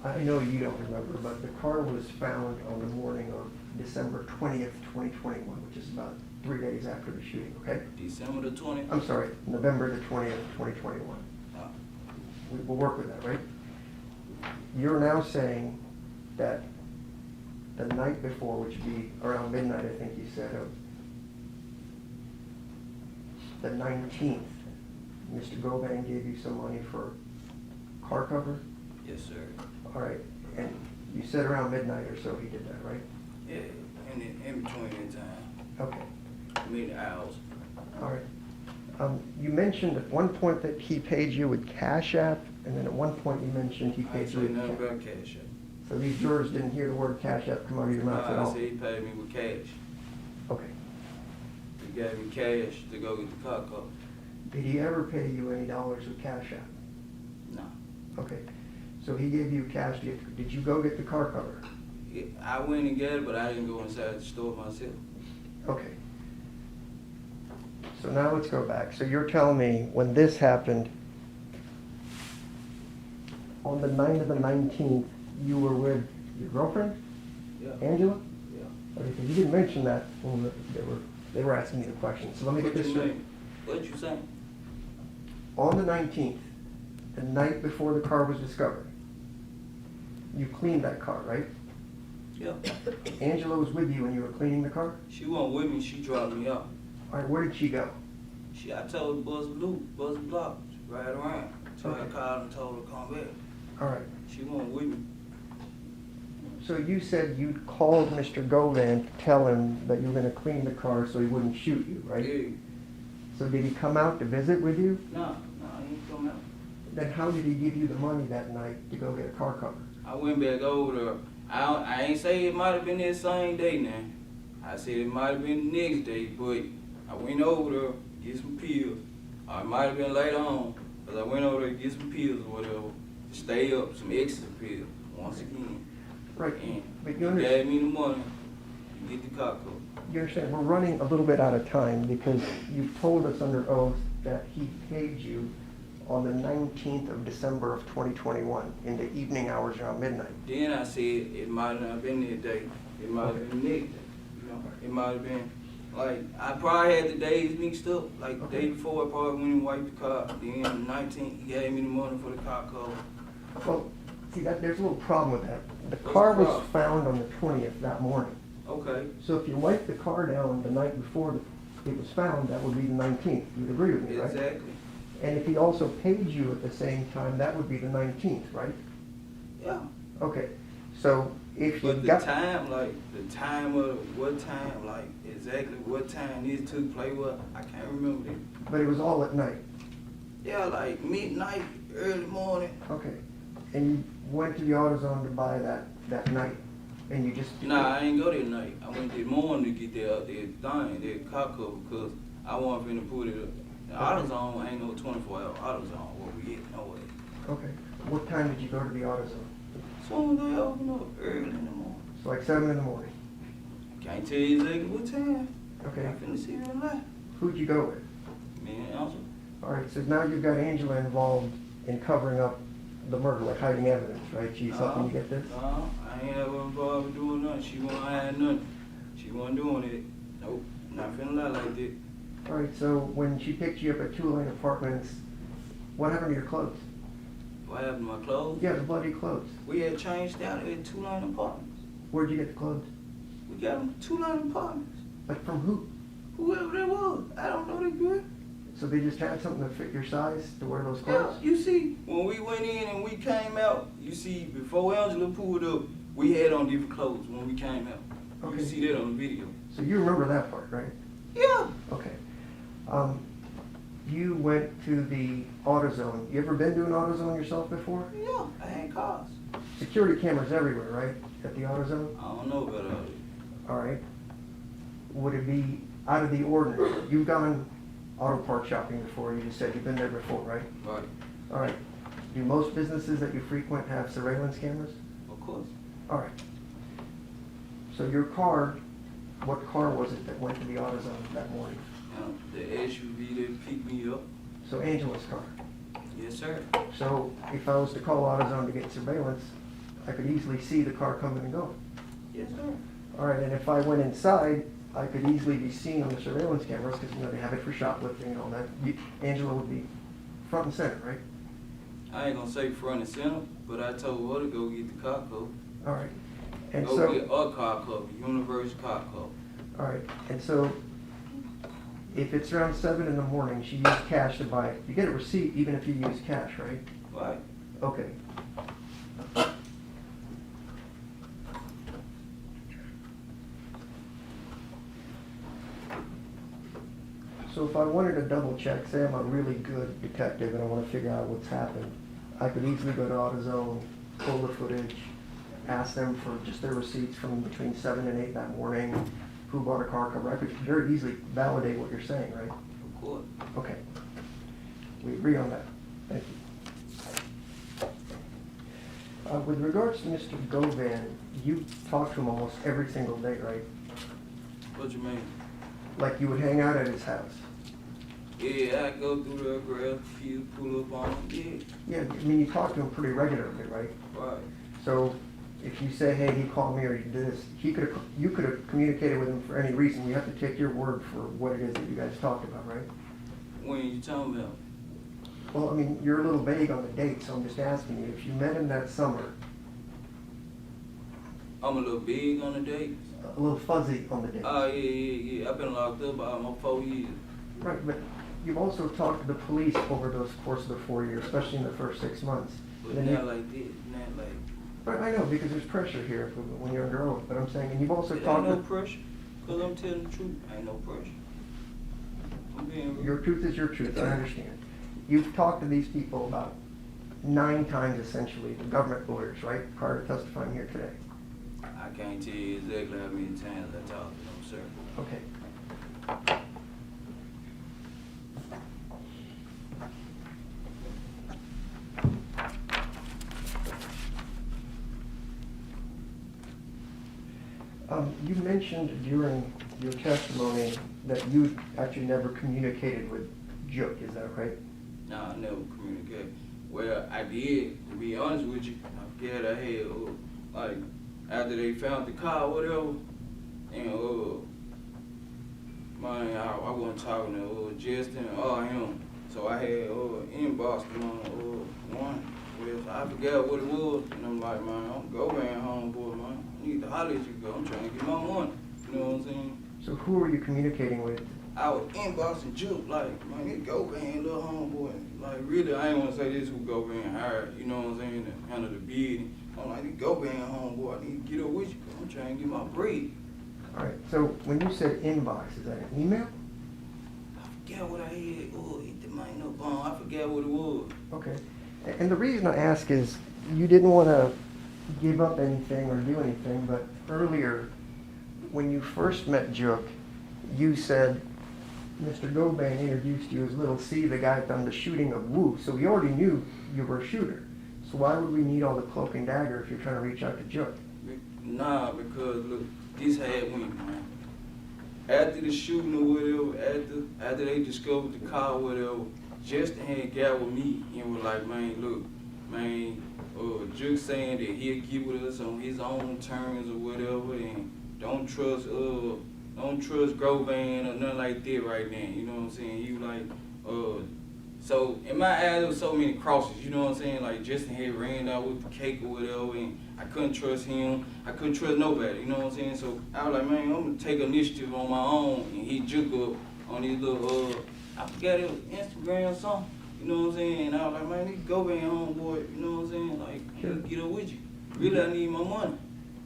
I know you don't remember, but the car was found on the morning of December 20th, 2021, which is about 3 days after the shooting, okay? December the 20th. I'm sorry, November the 20th, 2021. We'll work with that, right? You're now saying that the night before, which would be around midnight, I think you said, of the 19th, Mr. Govan gave you some money for car cover? Yes, sir. All right, and you said around midnight or so he did that, right? Yeah, in between that time, Okay, many hours. all right. You mentioned at one point that he paid you with Cash App, and then at one point you mentioned he I ain't paid you say with nothing cash. about cash. So these jurors didn't hear the word Cash App come out of your mouth at I all? said he paid me with cash. Okay. He gave me cash to go get the car covered. Did he ever pay you any dollars with Cash App? No. Okay. So he gave you cash. Did you go get the car cover? I went and got it, but I didn't go inside the store myself. Okay. So now let's go back. So you're telling me when this happened, on the night of the 19th, you were with your girlfriend, Yeah. Angela? Yeah. Okay, so you didn't mention that when they were asking you the question. So let me get What this you straight. mean? What you saying? On the 19th, the night before the car was discovered, you cleaned that car, right? Yeah. Angela was with you when you were cleaning the car? She wasn't with me. She dropped me off. All right, where did she go? I told her buzz a loop, buzz a block, right around. So I Okay. called and told her to come back. All right. She wasn't with me. So you said you called Mr. Govan to tell him that you were going to clean the car so he wouldn't shoot you, right? Yeah. So did he come out to visit with you? No, he ain't come out. Then how did he give you the money that night to go get a car cover? I went back over there. I ain't say it might have been that same day now. I said it might have been the next day, but I went over there, get some pills. Or it might have been later on, because I went over there to get some pills or whatever, to stay up, some extra pills, once again. Right, And but he you understand, gave me the money to get the car covered. you understand, we're running a little bit out of time because you told us under oath that he paid you on the 19th of December of 2021 in the evening hours around midnight. Then I said it might have not been that day. It might have been the next day. You know, it might have been like I probably had the days mixed up. Like the day before, I probably went and wiped the car. Then on the 19th, he gave me the money for the car cover. Well, see, there's a little problem with that. The What's car the was problem? found on the 20th that morning. Okay. So if you wiped the car down the night before it was found, that would be the 19th. You'd agree with me, right? Exactly. And if he also paid you at the same time, that would be the 19th, right? Yeah. Okay, so if you But the got... time, like the time of what time, like exactly what time this took place, what I can't remember that. But it was all at night. Yeah, like midnight, early morning. Okay. And you went to the AutoZone to buy that night, and you just... Nah, I ain't go that night. I went that morning to get that car cover, because I wasn't finna put it up. The AutoZone ain't no 24-hour AutoZone where we at, no way. Okay. What time did you go to the AutoZone? Soon as they open up, early in the morning. So like 7 in the morning. Can't tell you exactly what time. Okay. I finna see real life. Who'd you go with? Me and Angela. All right, so now you've got Angela involved in covering up the murder, like hiding evidence, right? She's helping you get this? No, I ain't ever involved with doing nothing. She wasn't hiding nothing. She wasn't doing it. Nope, not finna lie like that. All right, so when she picked you up at two-lane apartments, what happened to your clothes? What happened to my clothes? Yeah, the bloody clothes. We had changed out at 2-line apartments. Where'd you get the clothes? We got them 2 line apartments. Like from who? Whoever they was, I don't know they good. So they just had something to fit your size to wear those Yeah, clothes? you see, when we went in and we came out, you see, before Angela pulled up, we had on different clothes when we came out. Okay. You see that on the video. So you remember that part, right? Yeah. Okay. You went to the AutoZone. You ever been to an AutoZone yourself before? Yeah, I had cars. Security cameras everywhere, right? At the AutoZone? I don't know about all that. All right. Would it be out of the ordinary? You've gone auto part shopping before. You just said you've been there before, right? Right. All right. Do most businesses that you frequent have surveillance cameras? Of course. All right. So your car, what car was it that went to the AutoZone that morning? The SUV that picked me up. So Angela's car. Yes, sir. So if I was to call AutoZone to get surveillance, I could easily see the car coming and going. Yes, sir. All right, and if I went inside, I could easily be seen on the surveillance cameras because, you know, they have it for shoplifting and all that. Angela would be front and center, right? I ain't gonna say front and center, but I told her to go get the car code. All right. And Go so, get a car code, universal car code. all right, and so if it's around 7 in the morning, she used cash to buy it. You get a receipt even if you use cash, right? Right. Okay. So if I wanted to double check, say I'm a really good detective and I want to figure out what's happened, I could easily go to AutoZone, pull the footage, ask them for just their receipts from between 7 and 8 that morning, who bought a car cover. I could very easily validate what you're saying, right? Of course. Okay. We agree on that. Thank you. With regards to Mr. Govan, you talk to him almost every single day, right? What you mean? Like you would hang out at his house. Yeah, I go through there, grab a few, pull up on them. Yeah, I mean, you talk to him pretty regularly, right? Yeah. Right. So if you say, hey, he called me or he did this, you could have communicated with him for any reason. You have to take your word for what it is that you guys talked about, right? When you talking about? Well, I mean, you're a little vague on the date, so I'm just asking you, if you met him that summer, I'm a little big on the date. a little fuzzy on the date. Oh, yeah. I've been locked up almost 4 years. Right, but you've also talked to the police over those course of the 4 years, especially in the first 6 months. But Then not you- like this, not like... Right, I know, because there's pressure here when you're under oath, but I'm saying, and you've also It talked ain't no to... pressure, because I'm telling the truth. Ain't no pressure. I'm being real. Your truth is your truth, I understand. You've talked to these people about 9 times, essentially, the government lawyers, right, prior to testifying here today? I can't tell you exactly how many times I talked to them, sir. Okay. You mentioned during your testimony that you actually never communicated with Jook, is that right? No, I never communicated. Well, I did, to be honest with you. I forget I had, like, after they found the car or whatever, and, man, I wasn't talking to Justin or him. So I had inboxed him on one. Well, I forgot what it was, and I'm like, man, I'm going home, boy, man. I need to holler at you, go. I'm trying to get my money. You know what I'm saying? So who were you communicating with? I was inboxing Juke, like, man, this Govan, little homeboy. Like, really, I ain't want to say this who Govan hired, you know what I'm saying, to handle the bid. I'm like, this Govan homeboy, I need to get up with you, because I'm trying to get my bread. All right, so when you said inbox, is that an email? I forgot what I had. Hit the man up on. I forgot what it was. Okay. And the reason I ask is you didn't want to give up anything or do anything, but earlier, when you first met Jook, you said Mr. Govan introduced you as Little C, the guy that done the shooting of Wu. So we already knew you were a shooter. So why would we need all the cloak and dagger if you're trying to reach out to Jook? Nah, because, look, this had went, man. After the shooting or whatever, after they discovered the car or whatever, Justin had got with me and was like, man, look, man, Juke saying that he'll get with us on his own terms or whatever, and don't trust Govan or nothing like that right now. You know what I'm saying? He was like, So in my eyes, there was so many crosses. You know what I'm saying? Like Justin had ran out with the cake or whatever, and I couldn't trust him. I couldn't trust nobody. You know what I'm saying? So I was like, man, I'm gonna take initiative on my own, and he juke up on these little I forgot it was Instagram or something. You know what I'm saying? And I was like, man, this Govan homeboy. You know what I'm saying? Like, Sure. get up with you. Really, I need my money.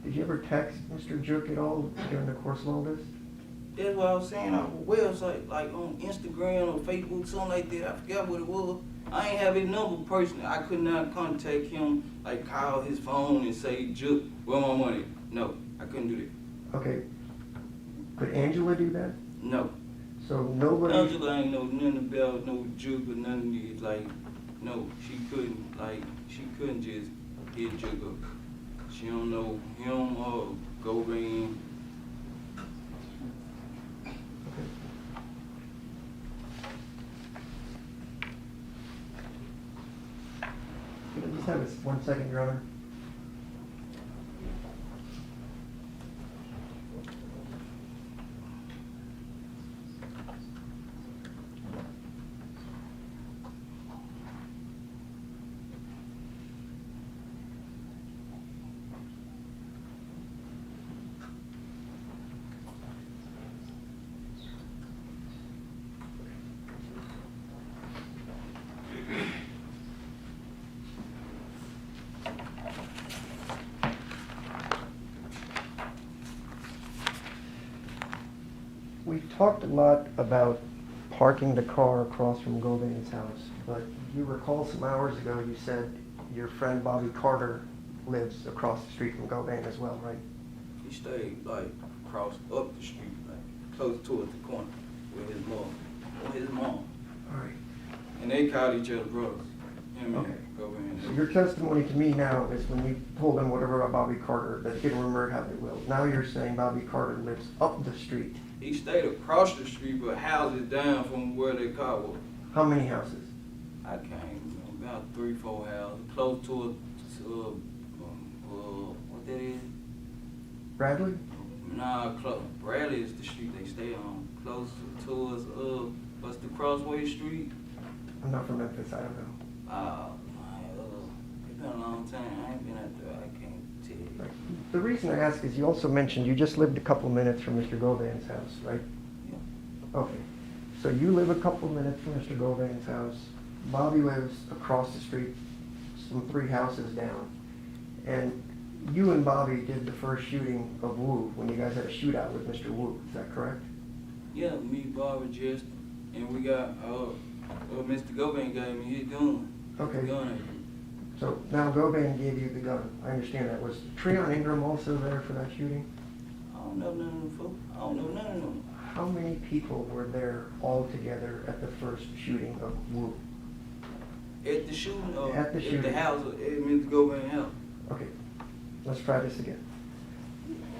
Did you ever text Mr. Juke at all during the course of all this? That's what I was saying on a website, like on Instagram or Facebook, something like that. I forgot what it was. I ain't have his number personally. I could not contact him, like call his phone and say, Juke, where my money? No, I couldn't do that. Okay. Could Angela do that? No. So nobody. Angela ain't know nothing about no Juke or none of these. Like, no, she couldn't. Like, she couldn't just hit Juke up. She don't know him or Govan. Can I just have 1 second, Your Honor? We've talked a lot about parking the car across from Govan's house, but you recall some hours ago you said your friend Bobby Carter lives across the street from Govan as well, right? He stayed like across up the street, like close towards the corner with his mom. All right. And they called each other brothers. Him Okay. and Govan. So your testimony to me now is when you told him whatever about Bobby Carter, that he didn't remember how they will. Now you're saying Bobby Carter lives up the street. He stayed across the street, but houses down from where they caught was. How many houses? I can't remember, about 3-4 houses, close to what that is? Bradley? Nah, close. Bradley is the street they stay on. Close towards what's the Crossway Street? I'm not from Memphis, I don't know. It's been a long time. I ain't been out there. I can't tell you. Right. The reason I ask is you also mentioned you just lived a couple minutes from Mr. Govan's house, right? Yeah. Okay. So you live a couple minutes from Mr. Govan's house. Bobby lives across the street, some 3 houses down. And you and Bobby did the first shooting of Wu when you guys had a shootout with Mr. Wu. Is that correct? Yeah, me, Barbara, Justin, and we got Mr. Govan gave me his gun. Okay. His gun. So now Govan gave you the gun. I understand that. Was Treon Ingram also there for that shooting? I don't know none of them folks. I don't know none of them. How many people were there all together at the first shooting of Wu? At the shooting or At the shooting. the house at Mr. Govan house? Okay, let's try this again.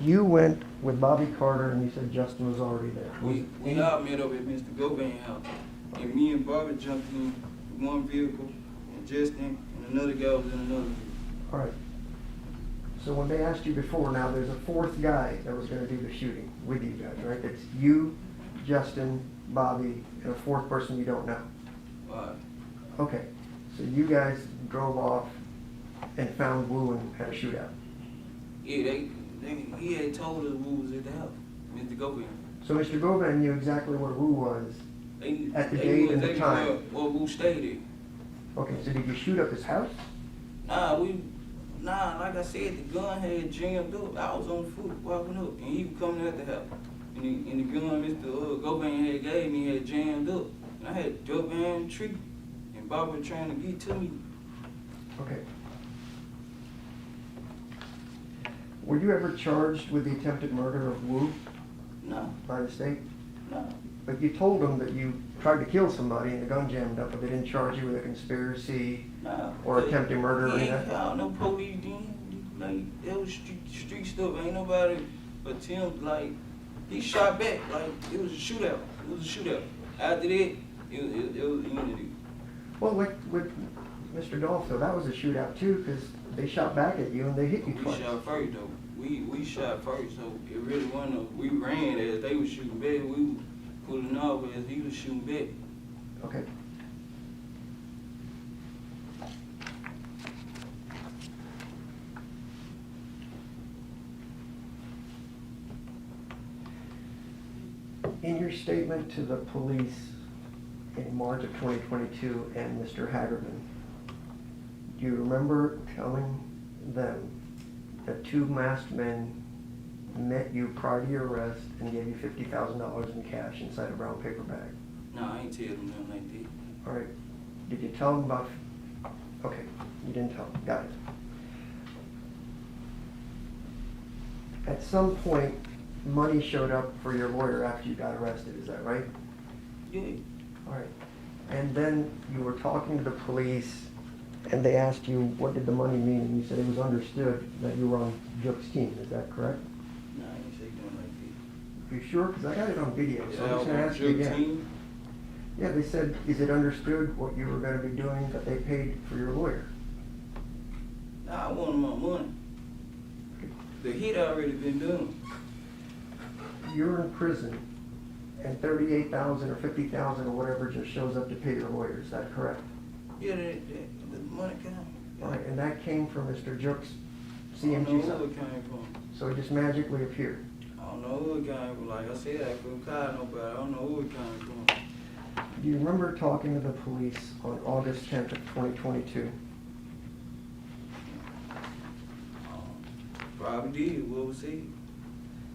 You went with Bobby Carter and you said Justin was already there. We all met up at Mr. Govan house. And me and Barbara jumped in one vehicle, and Justin and another guy was in another vehicle. All right. So when they asked you before, now there's a 4th guy that was going to do the shooting with you guys, right? It's you, Justin, Bobby, and a 4th person you don't know. Okay. So you guys drove off and found Wu and had a shootout. Yeah, he had told us Wu was at the house, Mr. Govan. So Mr. Govan knew exactly where Wu was at the They date knew and the exactly time. where Wu stayed at. Okay, so did you shoot up his house? Nah, like I said, the gun had jammed up. I was on foot walking up, and he was coming at the house. And the gun Mr. Govan had gave me had jammed up. And I had jumped behind the tree, and Bobby was trying to get to me. Okay. Were you ever charged with the attempted murder of Wu No, by the state? no. But you told them that you tried to kill somebody and the gun jammed up, but they didn't charge you with a conspiracy Nah, or attempted murder or he anything? ain't called no police then. Like, that was street stuff. Ain't nobody attempt, like, he shot back. Like, it was a shootout. After that, it was unity. Well, with Mr. Dolph, though, that was a shootout too, because they shot back at you and they hit you We twice. shot first, though. We shot first, so it really wasn't we ran as they were shooting back. We were pulling off as he was shooting back. Okay. In your statement to the police in March of 2022 and Mr. Hagerman, do you remember telling them that two masked men met you prior to your arrest and gave you $50,000 in cash inside a brown paper bag? No, I ain't tell them nothing like that. All right. Did you tell them about? Okay, you didn't tell them. Got it. At some point, money showed up for your lawyer after you got arrested. Is that right? Yeah. All right. And then you were talking to the police, and they asked you what did the money mean, and you said it was understood that you were on Jook's team. Is that correct? No, I ain't say nothing like that. You sure? Because I got it on video, so I'm just going to Yeah, ask you Jook again. team? Yeah, they said, is it understood what you were going to be doing that they paid for your lawyer? Nah, I wanted my money. The hit already been done. You're in prison, and $38,000 or $50,000 or whatever just shows up to pay your lawyer. Is that correct? Yeah, the money came. All right, and that came from Mr. Jook's I don't know CMG. who it came from. So it just magically appeared. I don't know who it came from. Like I said, I couldn't call nobody. I don't know who it came from. Do you remember talking to the police on August 10th of 2022? Probably did. What was he?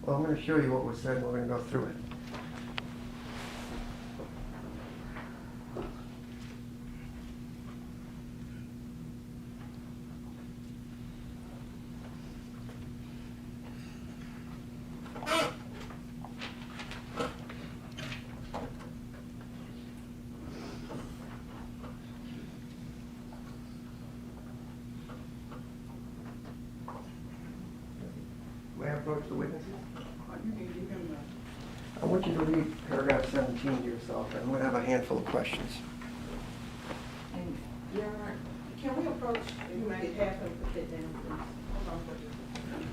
Well, I'm going to show you what was said, and we're going to go through it. May I approach the witnesses? You can give him the. I want you to read paragraph 17 to yourself, and I'm going to have a handful of questions. And Your Honor, can we approach, if you might have him to sit down, please? Hold on for just a second.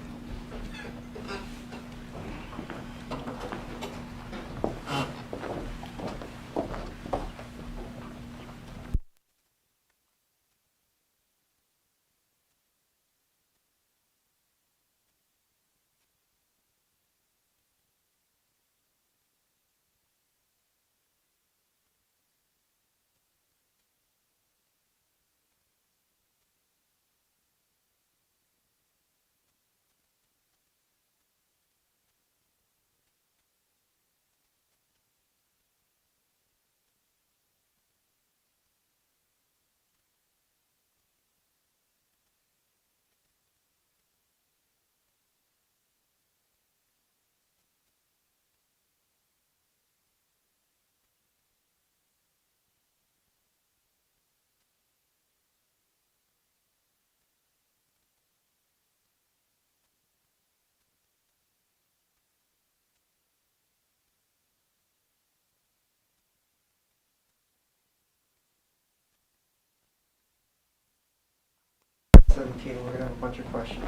We're going to have a bunch of questions.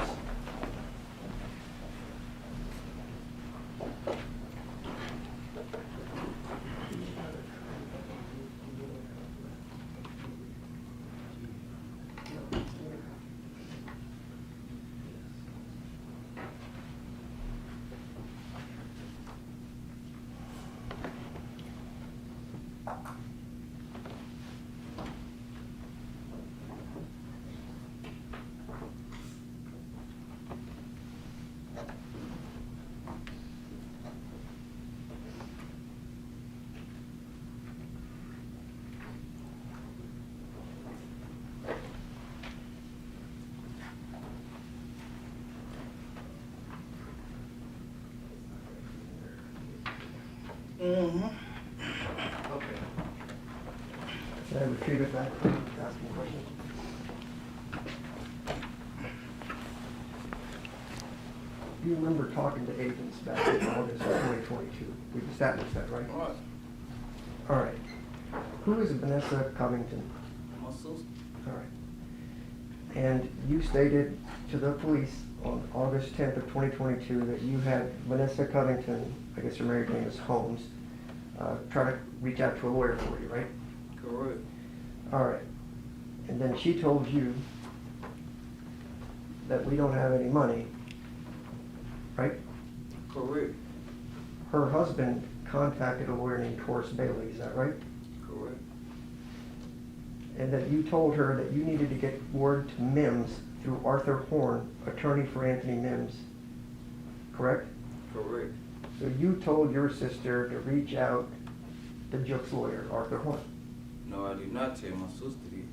Mm-hmm. Okay. Can I retrieve it back from asking questions? You remember talking to agents back in August of 2022. We've established that, right? All right. All right. Who is Vanessa Covington? My sister. All right. And you stated to the police on August 10th of 2022 that you had Vanessa Covington, I guess her married name is Holmes, try to reach out to a lawyer for you, right? Correct. All right. And then she told you that we don't have any money, right? Correct. Her husband contacted a lawyer named Taurus Bailey, is that right? Correct. And that you told her that you needed to get word to Mims through Arthur Horn, attorney for Anthony Mims, correct? Correct. So you told your sister to reach out to Jook's lawyer, Arthur Horn. No, I did not tell my sister did.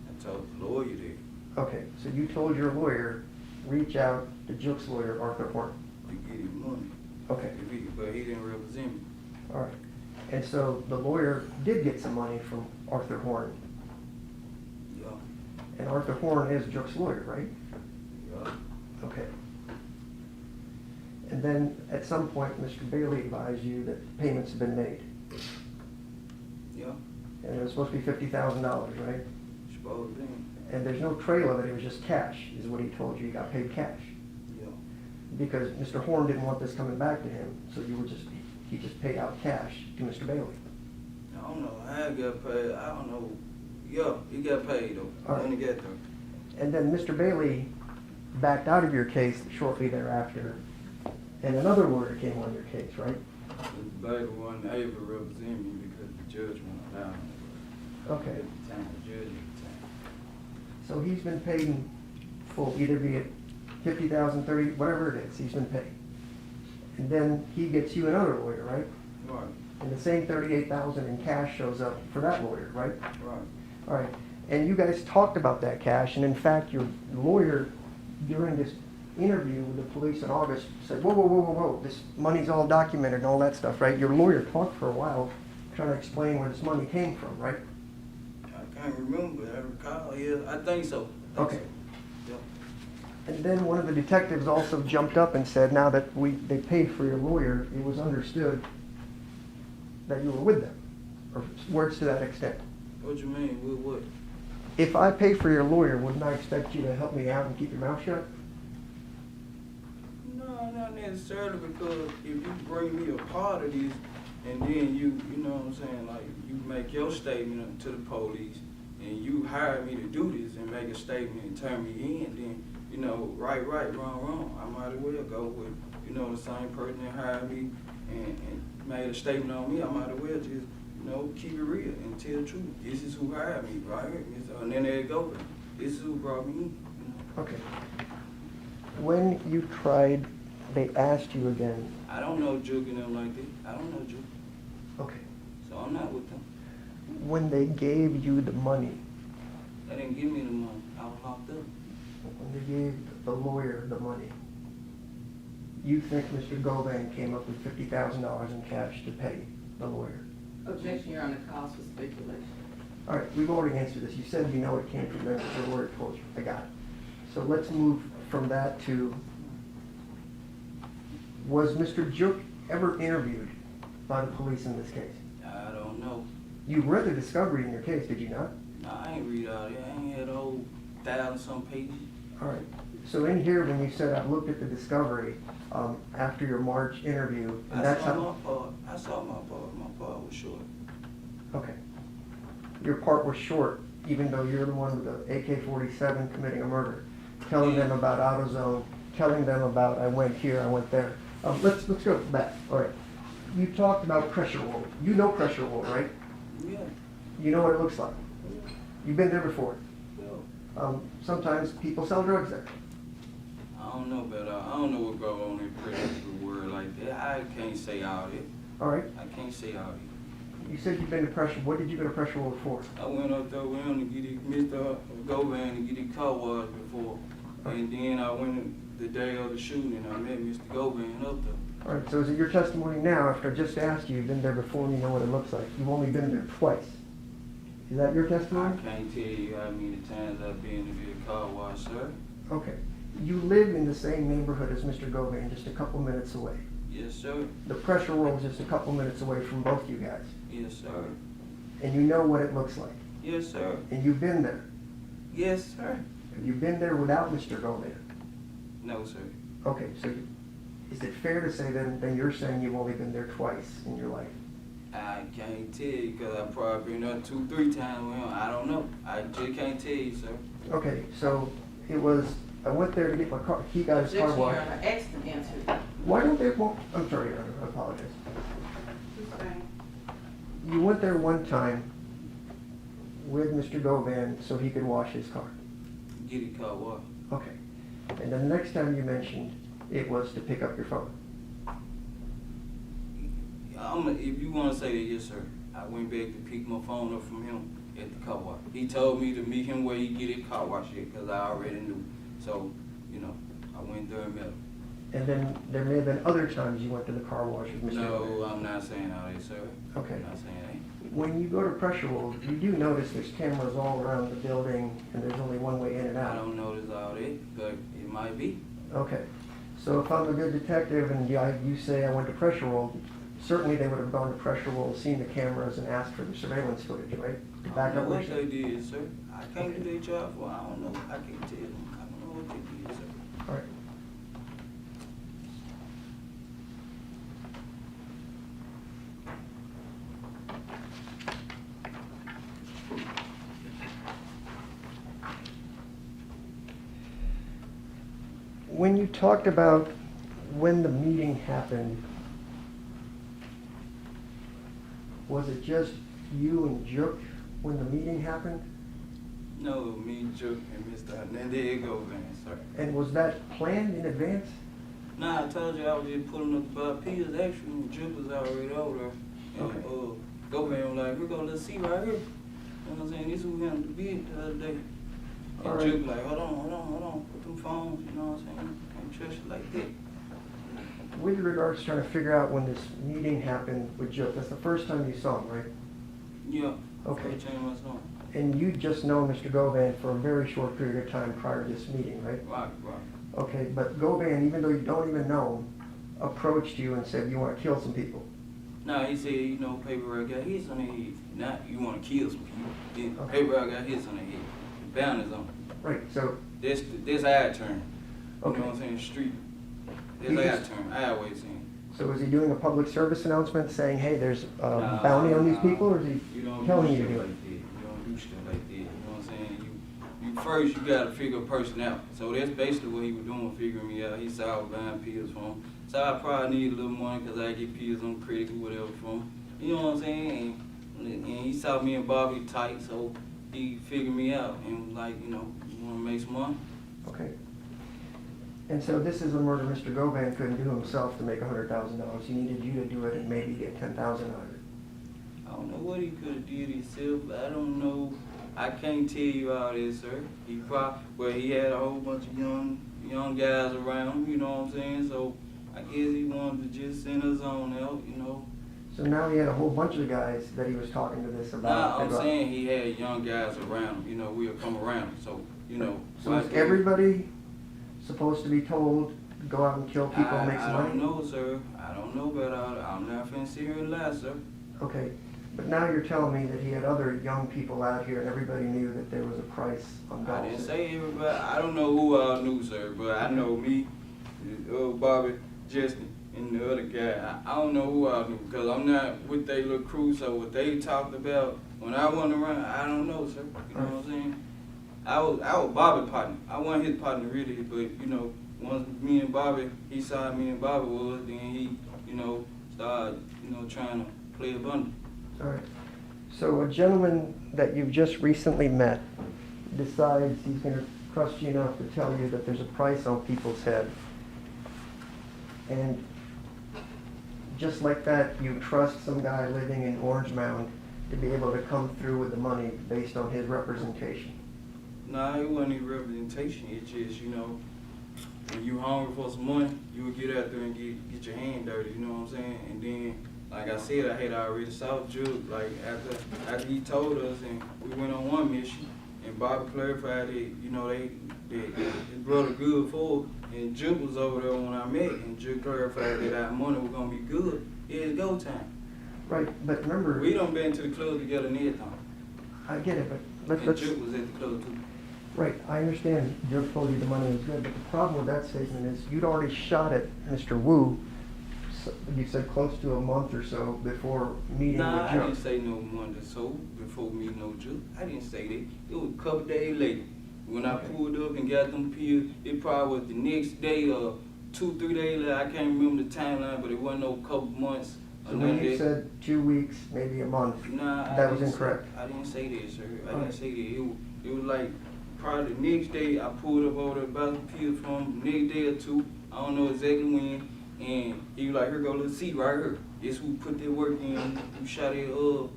I told the lawyer did. Okay, so you told your lawyer, reach out to Jook's lawyer, Arthur Horn. To get him money. Okay, But he didn't represent me. all right. And so the lawyer did get some money from Arthur Horn. Yeah. And Arthur Horn is Jook's lawyer, right? Yeah. Okay. And then at some point, Mr. Bailey advised you that payments have been made. Yeah. And it was supposed to be $50,000, right? Supposed to be. And there's no trail of it, it was just cash, is what he told you. You got paid cash. Yeah. Because Mr. Horn didn't want this coming back to him, so he just paid out cash to Mr. Bailey. I don't know how I got paid. I don't know. Yeah, he got paid though. All right. When he got there. And then Mr. Bailey backed out of your case shortly thereafter, and another lawyer came on your case, right? The baby wasn't able to represent me because the judge went down. Okay. At the time, the judge at the time. So he's been paid in full, either be it 50,000, 30, whatever it is, he's been paid. And then he gets you another lawyer, right? Right. And the same 38,000 in cash shows up for that lawyer, right? Right. All right. And you guys talked about that cash, and in fact, your lawyer, during this interview with the police in August, said, whoa, whoa, whoa, whoa, whoa, this money's all documented and all that stuff, right? Your lawyer talked for a while trying to explain where this money came from, right? I can't remember. I recall. Yeah, I think so. Okay. Yeah. And then one of the detectives also jumped up and said, now that they paid for your lawyer, it was understood that you were with them, or words to that extent. What you mean? With what? If I pay for your lawyer, wouldn't I expect you to help me out and keep your mouth shut? No, not necessarily, because if you bring me a part of this, and then you know what I'm saying, like you make your statement to the police, and you hire me to do this and make a statement and turn me in, then you know, right, wrong. I might as well go with the same person that hired me and made a statement on me. I might as well just keep it real and tell the truth. This is who hired me, right? It's Hernandez Govan. This is who brought me in. Okay. When you tried, they asked you again. I don't know Juke and them like that. I don't know Juke. Okay. So I'm not with them. When they gave you the money, They didn't give me the money. I was locked up. when they gave the lawyer the money, you think Mr. Govan came up with $50,000 in cash to pay the lawyer? Objection, Your Honor, calls for speculation. All right, we've already answered this. You said you know it came from Memphis, the lawyer told you. I got it. So let's move from that to, was Mr. Juke ever interviewed by the police in this case? I don't know. You read the discovery in your case, did you not? Nah, I ain't read all that. I ain't had a whole 1,000-some pages. All right. So in here, when you said, I've looked at the discovery after your March interview, and that's I saw how... my part. I saw my part. My part was short. Okay. Your part was short, even though you're the one with the AK-47 committing a murder, telling them about AutoZone, telling them about I went here, I went there. Let's go back. All right. You talked about pressure wool. You know pressure wool, right? Yeah. You know what it looks like. You've been there before. Yeah. Sometimes people sell drugs there. I don't know, but I don't know what go on in prison word like that. I can't say all that. All right. I can't say all that. You said you've been to pressure. What did you go to pressure wool for? I went up there with him to get it, Mr. Govan to get his car washed before. And then I went the day of the shooting and I met Mr. Govan up there. All right. So is it your testimony now, after I just asked you, you've been there before and you know what it looks like? You've only been there twice. Is that your I testimony? can't tell you how many times I've been to get a car washed, sir. Okay. You live in the same neighborhood as Mr. Govan, just a couple minutes away. Yes, sir. The pressure roll is just a couple minutes away from both you guys. Yes, sir. And you know what it looks like. Yes, sir. And you've been there. Yes, sir. Have you been there without Mr. Govan? No, sir. Okay, so is it fair to say then you're saying you've only been there twice in your life? I can't tell you because I've probably been there 2-3 times with him. I don't know. I just can't tell you, sir. Okay, so it was, I went there to get my car, he got his car Objection, Your washed. Honor, ask the answer. Why don't they, well, I'm sorry, Your Honor, I apologize. saying? You went there one time with Mr. Govan so he could wash his car. Get it caught what? Okay. And the next time you mentioned it was to pick up your phone. If you want to say that, yes, sir. I went back to pick my phone up from him at the car wash. He told me to meet him where he get it car wash at, because I already knew. So, you know, I went there and met him. And then there may have been other times you went to the car wash with Mr. No, Govan. I'm not saying all that, sir. Okay. I'm not saying that. When you go to pressure wall, you do notice there's cameras all around the building and there's only one way in and I out. don't notice all that, but it might be. Okay. So if I'm a good detective and you say I went to pressure wall, certainly they would have gone to pressure wall, seen the cameras and asked for the surveillance footage, right? To I back don't up know what what they you did, sir. I can't do their job for. I don't know. I can't tell them. I don't know what they did, sir. All right. When you talked about when the meeting happened, was it just you and Jook when the meeting happened? No, me, Joe, and Mr. Hernandez Govan, sir. And was that planned in advance? Nah, I told you I was just pulling up the 5 pills. Actually, Joe was already over there. And Okay. Govan was like, we're gonna let's see right here. You know what I'm saying? This is what we had to be the other day. All And right. Joe was like, hold on. Put them phones, you know what I'm saying? Can't trust you like that. With regards to trying to figure out when this meeting happened with Jook, that's the first time you saw him, right? Yeah. Okay. First time I saw him. And you just know Mr. Govan for a very short period of time prior to this meeting, right? Right. Okay, but Govan, even though you don't even know him, approached you and said, you want to kill some people. Nah, he said, you know, paperwork got hits on the head. Not you want to kill some people. Then Okay. paperwork got hits on the head. The boundaries on it. Right, so, This our turn. You Okay. know what I'm saying? Street. This You our just- turn. I always seen. so is he doing a public service announcement saying, hey, there's a Nah, bounty on these nah. people, or is he You don't telling do you to stuff do it? like that. You don't do stuff like that. You know what I'm saying? You first you gotta figure a person out. So that's basically what he was doing, figuring me out. He saw I was buying pills for him. So I probably need a little money because I get pills on credit or whatever for him. You know what I'm saying? And he saw me and Bobby tight, so he figured me out and was like, you know, you wanna make some money? Okay. And so this is a murder Mr. Govan couldn't do himself to make $100,000. He needed you to do it and maybe get $10,000 out of it. I don't know what he could have did himself, but I don't know. I can't tell you all this, sir. He probably, well, he had a whole bunch of young guys around him, you know what I'm saying? So I guess he wanted to just send us on out, you know. So now he had a whole bunch of guys that he was talking to this about. Nah, I'm saying he had young guys around him, you know, we'll come around, so, you know. So is everybody supposed to be told, go out and kill people and make some I money? don't know, sir. I don't know about all that. I'm not finna sit here and lie, sir. Okay, but now you're telling me that he had other young people out here and everybody knew that there was a price on I Dolph. didn't say everybody. I don't know who all knew, sir, but I know me, Bobby, Justin, and the other guy. I don't know who all knew because I'm not with their little crew. So what they talked about when I wasn't around, I don't know, sir. You know what I'm saying? I was Bobby's partner. I wasn't his partner really, but you know, once me and Bobby, he saw me and Bobby was, then he, you know, started, you know, trying to play a bundle. All right. So a gentleman that you've just recently met decides he's going to trust you enough to tell you that there's a price on people's head. And just like that, you trust some guy living in Orange Mound to be able to come through with the money based on his representation. Nah, it wasn't even representation. It's just, you know, when you hungry for some money, you would get out there and get your hand dirty, you know what I'm saying? And then, like I said, I had already saw Jude, like after he told us and we went on one mission and Bobby clarified that, you know, his brother good for it, and Jude was over there when I met and Jude clarified that our money was gonna be good. It's go time. Right, but remember, We done been to the club together and everything. I get it, but And let's, Jude was at the club too. right, I understand Joe told you the money was good, but the problem with that statement is you'd already shot at Mr. Wu, you said close to a month or so before meeting Nah, with I Joe. didn't say no month or so before meeting no Joe. I didn't say that. It was a couple days later. When I Okay. pulled up and got them pills, it probably was the next day or 2-3 days later. I can't remember the timeline, but it wasn't no couple months So when you said 2 weeks, maybe a month, Nah, that was incorrect. I didn't say that, sir. I Alright. didn't say that. It was like probably the next day I pulled up over there by the pill from next day or two. I don't know exactly when. And he was like, here go little seat right here. This who put that work in, who shot it, whoop.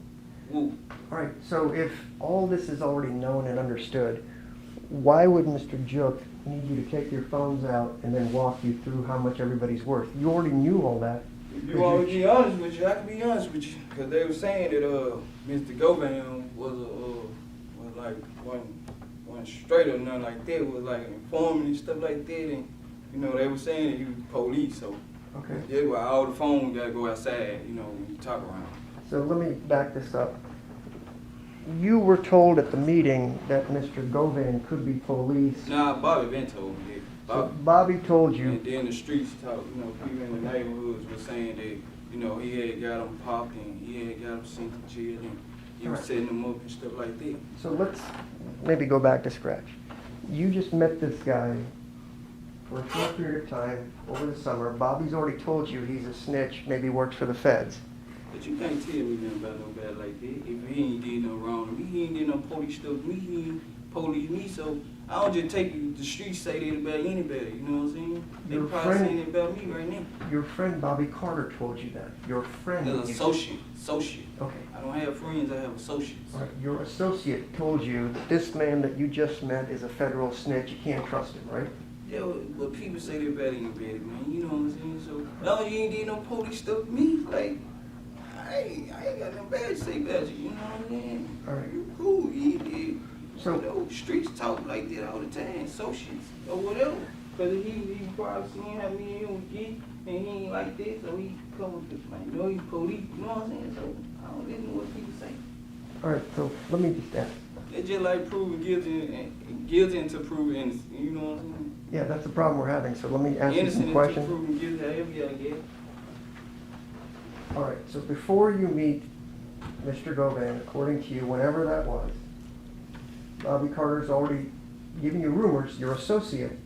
All right, so if all this is already known and understood, why would Mr. Jook need you to take your phones out and then walk you through how much everybody's worth? You already knew all that. If you want to be honest with you, I can be honest with you. Because they were saying that Mr. Govan was like one straight or nothing like that, was like an informant and stuff like that. And, you know, they were saying that he was police, so Okay. that's why all the phones got to go outside, you know, when you talk around. So let me back this up. You were told at the meeting that Mr. Govan could be police. Nah, Bobby been told me that. So Bobby told you. And then the streets talk, you know, people in the neighborhoods were saying that, you know, he had got him popped and he had got him sent to jail and he was Right. setting them up and stuff like that. So let's maybe go back to scratch. You just met this guy for a short period of time over the summer. Bobby's already told you he's a snitch, maybe works for the feds. But you can't tell me nothing about nobody like that. If he ain't did no wrong to me, he ain't did no police stuff to me, he ain't police me, so I don't just take the streets say that about anybody, you know what I'm saying? They Your probably friend- saying it about me right now. Your friend Bobby Carter told you that. Your friend. An associate. Okay. I don't have friends, I have associates. All right. Your associate told you that this man that you just met is a federal snitch. You can't trust him, right? Yeah, but people say that about anybody, man, you know what I'm saying? So, no, you ain't did no police stuff to me, like, I ain't got no bad to say about you, you know what I'm saying? All right. You cool, you did. So- You know, streets talk like that all the time, associates or whatever. Cause he probably seen how me and him would get, and he ain't like that, so he come with this, man, you know, he's police, you know what I'm saying? So, I don't listen to what people say. All right. So let me just ask. It's just like proving guilty and to prove innocent, you know what I'm saying? Yeah, that's the problem we're having. So let me ask you Innocent some and to questions. prove guilty, however you get. All right. So before you meet Mr. Govan, according to you, whenever that was, Bobby Carter's already giving you rumors. Your associate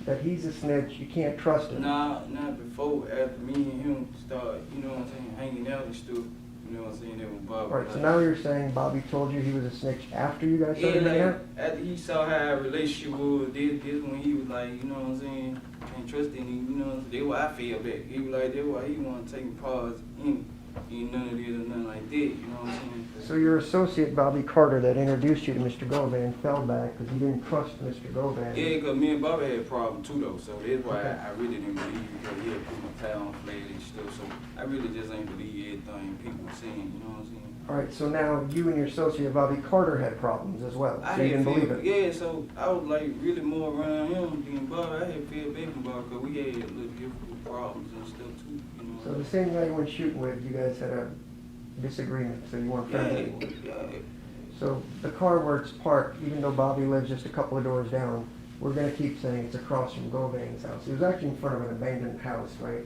that he's a snitch. You can't trust him. Nah, not before, after me and him start, you know what I'm saying, hanging out and stuff, you know what I'm saying, that was Bobby. All right. So now you're saying Bobby told you he was a snitch after you guys started hanging out? After he saw how our relationship was, this when he was like, you know what I'm saying, can't trust him, you know, that's why I feel back. He was like, that's why he want to take me pause in. Ain't none of this or nothing like that, you know what I'm saying? So your associate Bobby Carter that introduced you to Mr. Govan fell back because he didn't trust Mr. Govan. Yeah, because me and Bobby had a problem too, though, so that's why I really didn't believe you, because he had put my tie on flag and stuff, so I really just ain't believe everything people were saying, you know what I'm saying? All right, so now you and your associate Bobby Carter had problems as well, I so you had didn't feel, believe it. yeah, so I was like really more around him than Bobby. I had feel bad for Bobby because we had little different problems and stuff too, you know. So the same guy you went shooting with, you guys had a disagreement, so you weren't friends anymore. yeah. So the car where it's parked, even though Bobby lives just a couple of doors down, we're gonna keep saying it's across from Govan's house. It was actually in front of an abandoned house, right?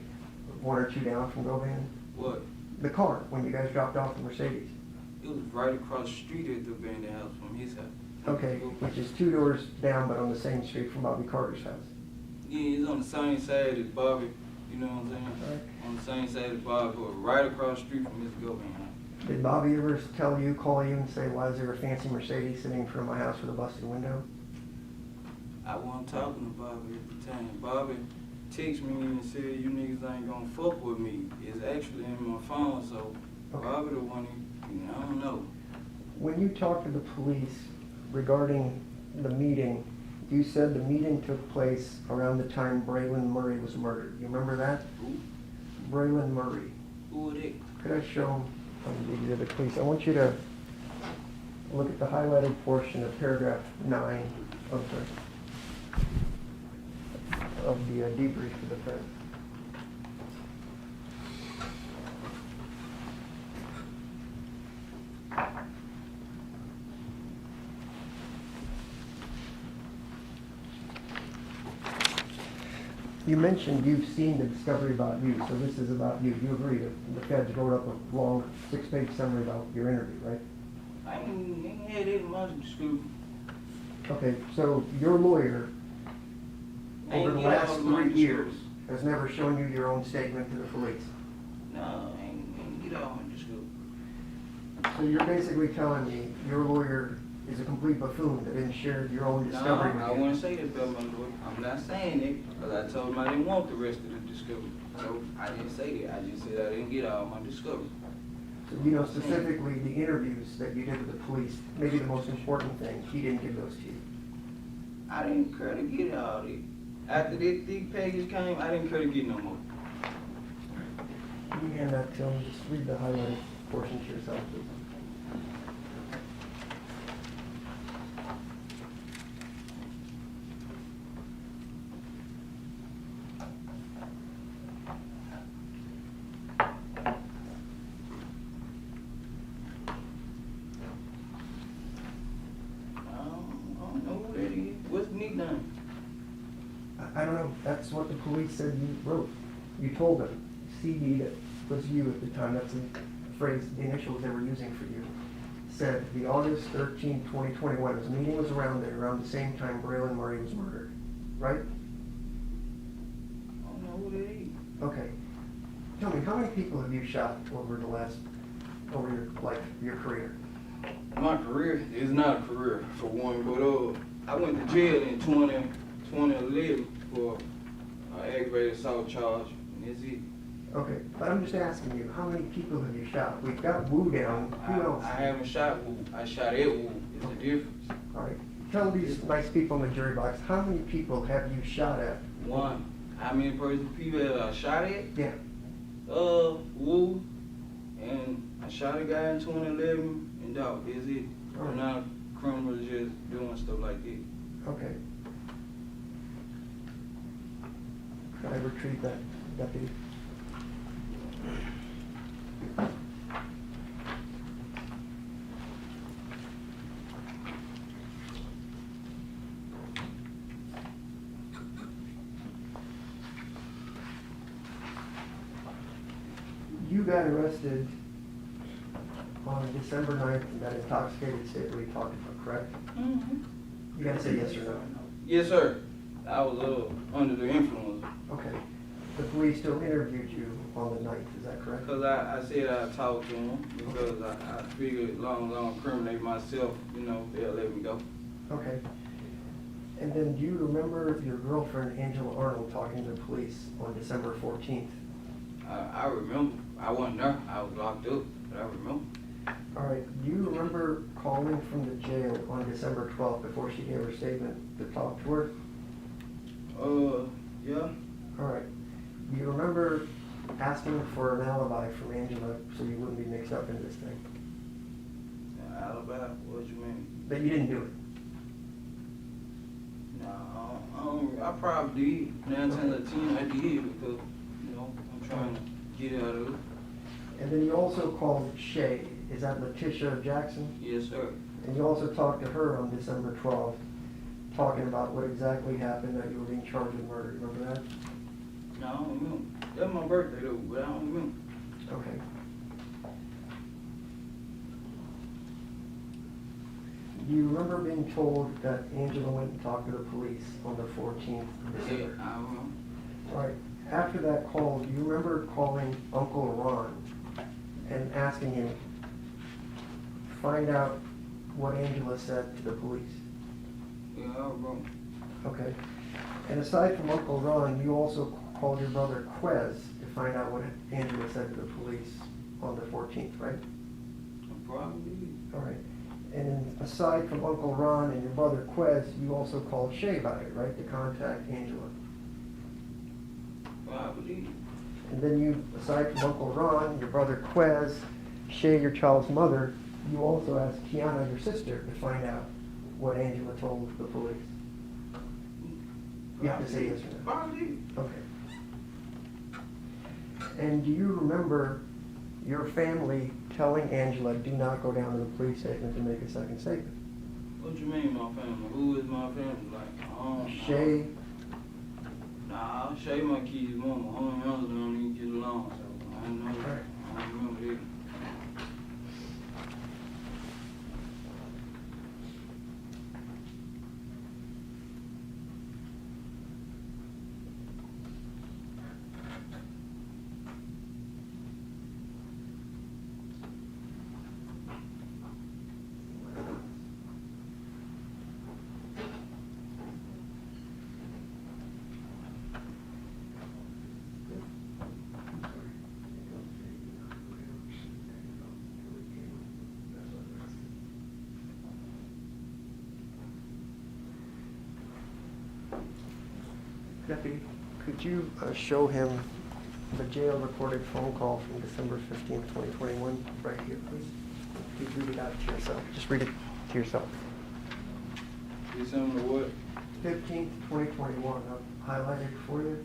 One or two down from Govan. What? The car, when you guys dropped off the Mercedes. It was right across the street at the abandoned house from his house. Okay, which is 2 doors down, but on the same street from Bobby Carter's house. Yeah, it's on the same side as Bobby, you know what I'm saying? Right. On the same side as Bobby, but right across the street from Mr. Govan house. Did Bobby ever tell you, call you and say, why is there a fancy Mercedes sitting in front of my house with a busted window? I wasn't talking to Bobby at the time. Bobby texted me and said, you niggas ain't gonna fuck with me. It's actually in my phone, so Okay. Bobby the one, I don't know. When you talked to the police regarding the meeting, you said the meeting took place around the time Braylon Murray was murdered. You remember that? Who? Braylon Murray. Who were they? Could I show him on the exhibit, please? I want you to look at the highlighted portion of paragraph 9 of the debrief for the defense. You mentioned you've seen the discovery about you, so this is about you. You agree that the feds wrote up a long 6-page summary about your interview, right? I ain't had that much in school. Okay, so your lawyer, over the Ain't get last all the money 3 in years, school. has never shown you your own statement to the police. No, ain't get out on discovery. So you're basically telling me your lawyer is a complete buffoon that didn't share your own discovery No, I with you? wouldn't say that about my lawyer. I'm not saying it, because I told him I didn't want the rest of the discovery. So I didn't say that. I just said I didn't get all my discovery. So you know specifically the interviews that you did with the police, maybe the most important thing, he didn't give those to you. I didn't care to get all that. After this thick package came, I didn't care to get no more. Can you hand that to him? Just read the highlighted portion to yourself, please. I don't know who that is. What's the nickname? I don't know, that's what the police said you wrote. You told them, CD, that was you at the time, that's the phrase, the initials they were using for you, said the August 13, 2021, his meeting was around there, around the same time Braylon Murray was murdered, right? I don't know who that is. Okay. Tell me, how many people have you shot over your life, your career? My career is not a career, for one, but I went to jail in 2011 for aggravated assault charge, and that's it. Okay, but I'm just asking you, how many people have you shot? We've got Wu down, who else? I haven't shot Wu. I shot at Wu. It's a difference. All right, tell these nice people in the jury box, how many people have you shot at? One. How many people have I shot at? Yeah, Wu, and I shot a guy in 2011, and dog, is it? Alright. I'm not a criminal just doing stuff like that. okay. Can I retrieve that, deputy? You got arrested on December 9th in that intoxicated state we talked about, correct? Mm-hmm. You gotta say yes or no. Yes, sir. I was under the influence. Okay. The police still interviewed you on the 9th, is that correct? Because I said I talked to him because I figured long as I don't incriminate myself, they'll let me go. Okay. And then do you remember your girlfriend, Angela Arnold, talking to the police on December 14th? I remember. I wasn't there. I was locked up, but I remember. All right. Do you remember calling from the jail on December 12th before she gave her statement to talk to her? Yeah. All right. Do you remember asking for an alibi from Angela so you wouldn't be mixed up in this thing? Alibi? What you mean? That you didn't do it? No, I probably did. 9 times out of 10 I did because, I'm trying to get out of it. And then you also called Shay. Is that Letitia Jackson? Yes, sir. And you also talked to her on December 12th, talking about what exactly happened, that you were being charged with murder. Remember that? No, I don't remember. That's my birthday though, but I don't remember. Okay. Do you remember being told that Angela went and talked to the police on the 14th of Yeah, December? I remember. All right. After that call, do you remember calling Uncle Ron and asking him, find out what Angela said to the police? Yeah, I remember. Okay. And aside from Uncle Ron, you also called your brother Quez to find out what Angela said to the police on the 14th, right? I probably did. All right. And then aside from Uncle Ron and your brother Quez, you also called Shay about it, right, to contact Angela? Probably did. And then you, aside from Uncle Ron, your brother Quez, Shay, your child's mother, you also asked Kiana, your sister, to find out what Angela told the police. You have to say yes or no. Probably did. Okay. And do you remember your family telling Angela, do not go down to the police station to make a second statement? What you mean, my family? Who is my family? Like, Shay, Nah, Shay my kid's mama. Her and Angela don't even get along, so I don't know. Right. I don't remember that. Deputy, could you show him the jail recorded phone call from December 15th, 2021, right here, please? Please read it out to yourself. Just read it to yourself. December what? 15th, 2021, I've highlighted for you,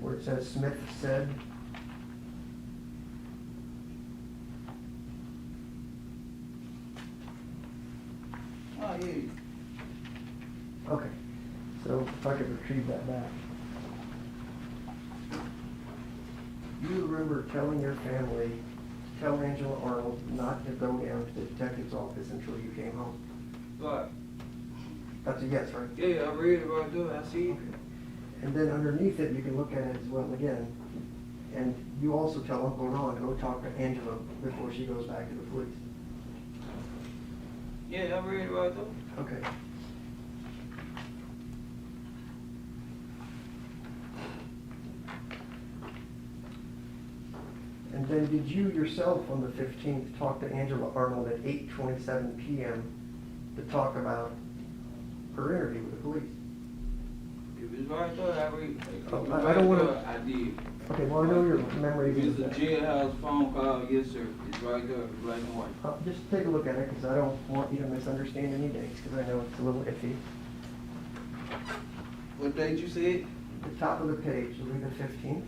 where it says Smith said. Oh, yeah. Okay, so if I could retrieve that back. You remember telling your family, tell Angela Arnold not to go down to the detective's office until you came home? But, That's a yes, right? yeah, I read it right there. I see it. Okay. And then underneath it, you can look at it as well again. And you also tell Uncle Ron to go talk to Angela before she goes back to the police. Yeah, I read it right there. Okay. And then did you yourself on the 15th talk to Angela Arnold at 8:27 p.m. to talk about her interview with the police? If it's right there, I read it. If Oh, it's I right don't wanna- there, I did. Okay, well, I know your memory If is it's a that. jailhouse phone call, yes, sir. It's right there, black and white. Just take a look at it, because I don't want you to misunderstand any dates, because I know it's a little iffy. What date you said? The top of the page, you'll read the 15th.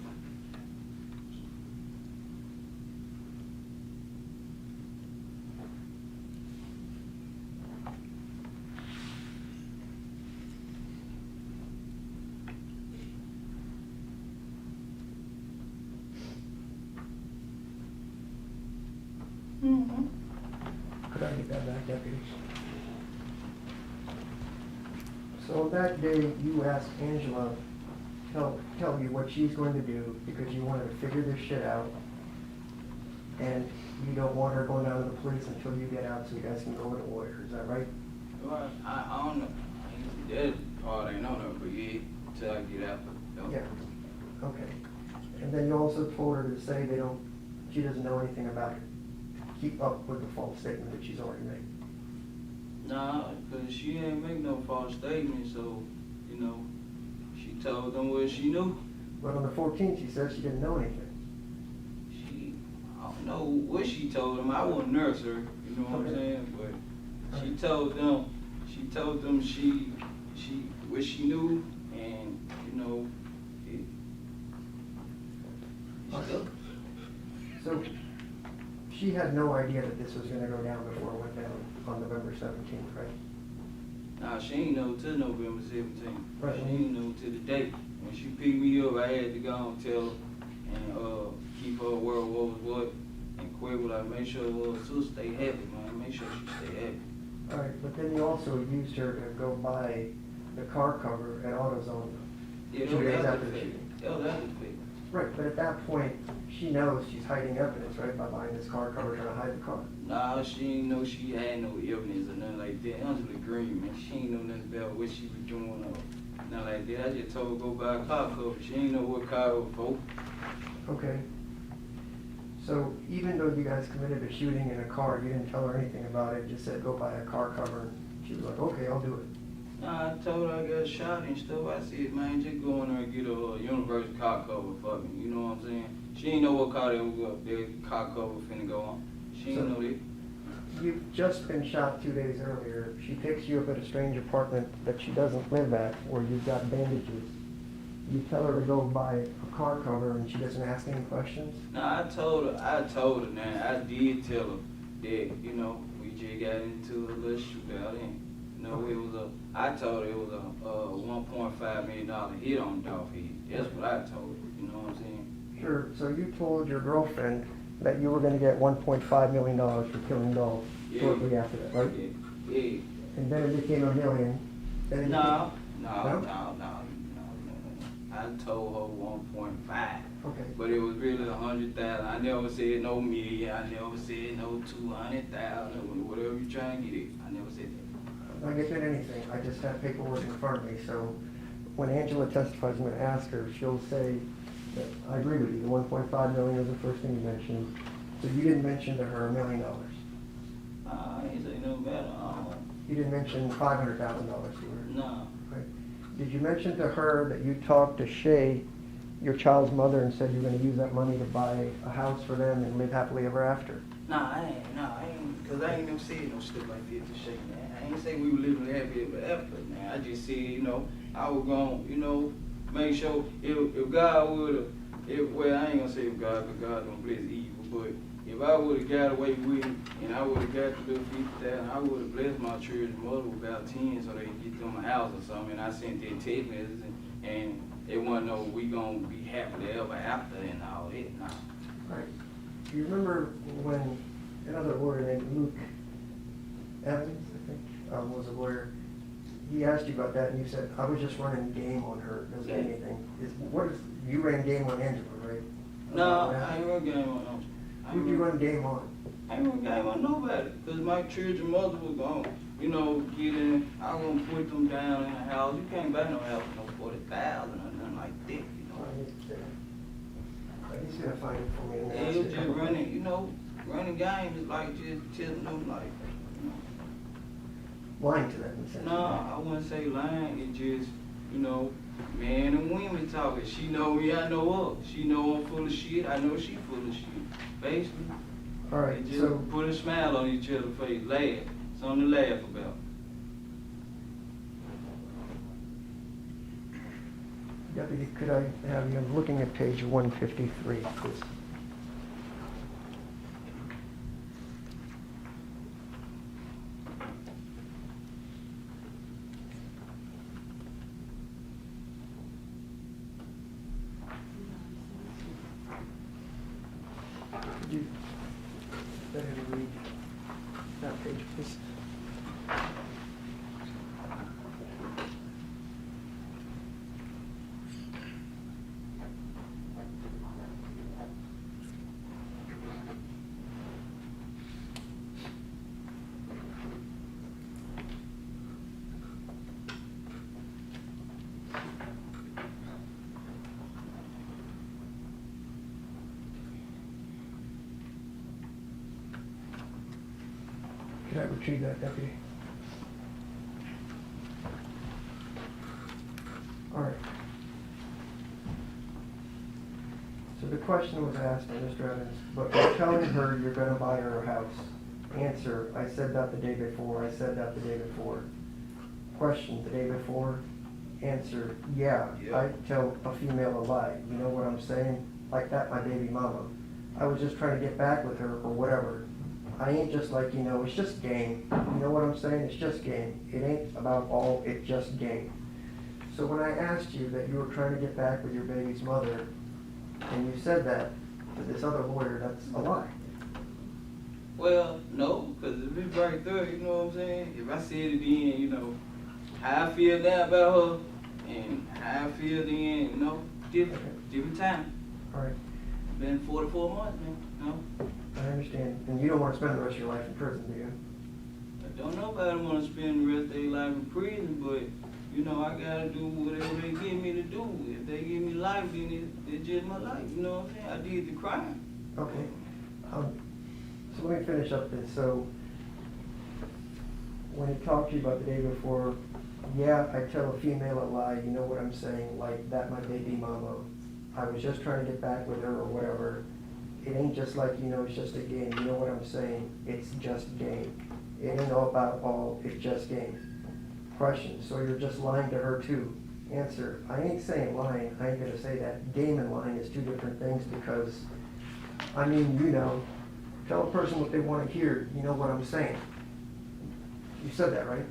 Mm-hmm. Could I get that back, Deputy? So that day, you asked Angela, tell you what she's going to do, because you wanted to figure this shit out. And you don't want her going down to the police until you get out, so you guys can go with a lawyer, is that right? Well, I don't know. That part ain't on there, but yeah, till I get out. No. Yeah, okay. And then you also told her to say she doesn't know anything about it. Keep up with the false statement that she's already made. Nah, because she ain't make no false statement, so, you know, she told them what she knew. But on the 14th, she said she didn't know anything. I don't know what she told them. I wouldn't nurse her, you know what I'm Okay. saying? But she told them she what she knew, and, you know, So she had no idea that this was gonna go down before it went down on November 17th, right? Nah, she ain't know till November 17th. Right. She ain't know till the date. When she picked me up, I had to go and tell her and keep her aware of what was what, and quit with her, make sure to stay happy, man. Make sure she stay happy. All right, but then you also used her to go buy the car cover at AutoZone Yeah, 2 days that after was the fake. shooting. That was fake. Right, but at that point, she knows she's hiding evidence, right, by buying this car cover, trying to hide the car. Nah, she ain't know she had no evidence or nothing like that. Angela Green, man, she ain't know nothing about what she was doing or nothing like that. I just told her go buy a car cover. She ain't know what car it was for. Okay. So even though you guys committed a shooting in a car, you didn't tell her anything about it, just said go buy a car cover. She was like, okay, I'll do it. Nah, I told her I got shot and stuff. I said, man, just go in there and get a universal car cover for me. You know what I'm saying? She ain't know what car that car cover finna go on. She ain't know that. You've just been shot 2 days earlier. She picks you up at a strange apartment that she doesn't live at, where you've got bandages. You tell her to go buy a car cover, and she doesn't ask any questions? Nah, I told her, man, I did tell her that, you know, we just got into a little shootout and, you know, I told her it was a $1.5 million hit on Dolph head. That's what I told her, you know what I'm saying? Sure, so you told your girlfriend that you were gonna get $1.5 million for killing Dolph shortly after that, right? Yeah. And then it became $1 million. Then it No. I told her 1.5. Okay. But it was really 100,000. I never said no million. I never said no 200,000. Whatever you trying to get it. I never said that. I get at anything, I just have paperwork in front of me, so when Angela testifies, I'm gonna ask her, she'll say that, I agree with you, the $1.5 million was the first thing you mentioned, so you didn't mention to her $1 million. I ain't say no better. You didn't mention $500,000 to her. No. Right. Did you mention to her that you talked to Shay, your child's mother, and said you're gonna use that money to buy a house for them and live happily ever after? Nah, I ain't, cause I ain't never said no shit like that to Shay, man. I ain't say we were living happy ever after, man. I just said, you know, I was gonna, make sure if God would've, well, I ain't gonna say if God, cause God don't bless evil, but if I would've got away with it, and I would've got the little 50,000, I would've blessed my children's mother with about 10 so they can get them a house or something, and I sent that text message, and it wasn't no, we gonna be happily ever after and all that, nah. Right. Do you remember when another lawyer named Luke Evans, I think, was a lawyer, he asked you about that and you said, I was just running game on her, doesn't mean anything. You ran game on Angela, right? No, I ain't run game on them. Who'd you run game on? I ain't run game on nobody, cause my children's mother was gonna, get in, I was gonna put them down in a house. You can't buy no house for no 40,000 or nothing like that, He's gonna find it for me. Yeah, it was just running games is like just telling them like, Lying to them, in a sense. no, I wouldn't say lying, it just, man and women talking. She know me, I know her. She know I'm full of shit, I know she full of shit. Basically, All right, they just so put a smile on each other's face, laugh, something to laugh about. Deputy, could I have you looking at page 153, please? Could you better read that page, please? Could I retrieve that, Deputy? All right. So the question was asked by Mr. Evans, but you're telling her you're gonna buy her a house. Answer, I said that the day before, I said that the day before. Question, the day before? Answer, yeah, I tell a female a lie. You know what I'm saying? Like that, my baby mama. I was just trying to get back with her or whatever. I ain't just like, it's just game. You know what I'm saying? It's just game. It ain't about all, it's just game. So when I asked you that you were trying to get back with your baby's mother, and you said that to this other lawyer, that's a lie. Well, no, because if it's right there, you know what I'm saying? If I said it then, how I feel now about her and how I feel then, different time. All right, Been 44 months, man, I understand. And you don't want to spend the rest of your life in prison, do you? I don't nobody want to spend the rest of their life in prison, but, I got to do whatever they give me to do. If they give me life, then it's just my life, you know what I'm saying? I did the crime. Okay. So let me finish up this. So when he talked to you about the day before, yeah, I tell a female a lie, you know what I'm saying, like that my baby mama. I was just trying to get back with her or whatever. It ain't just like, it's just a game. You know what I'm saying? It's just game. It ain't all about all, it's just game. Question, so you're just lying to her too? Answer, I ain't saying lying, I ain't gonna say that. Game and lying is two different things because, tell a person what they want to hear, you know what I'm saying. You said that, right?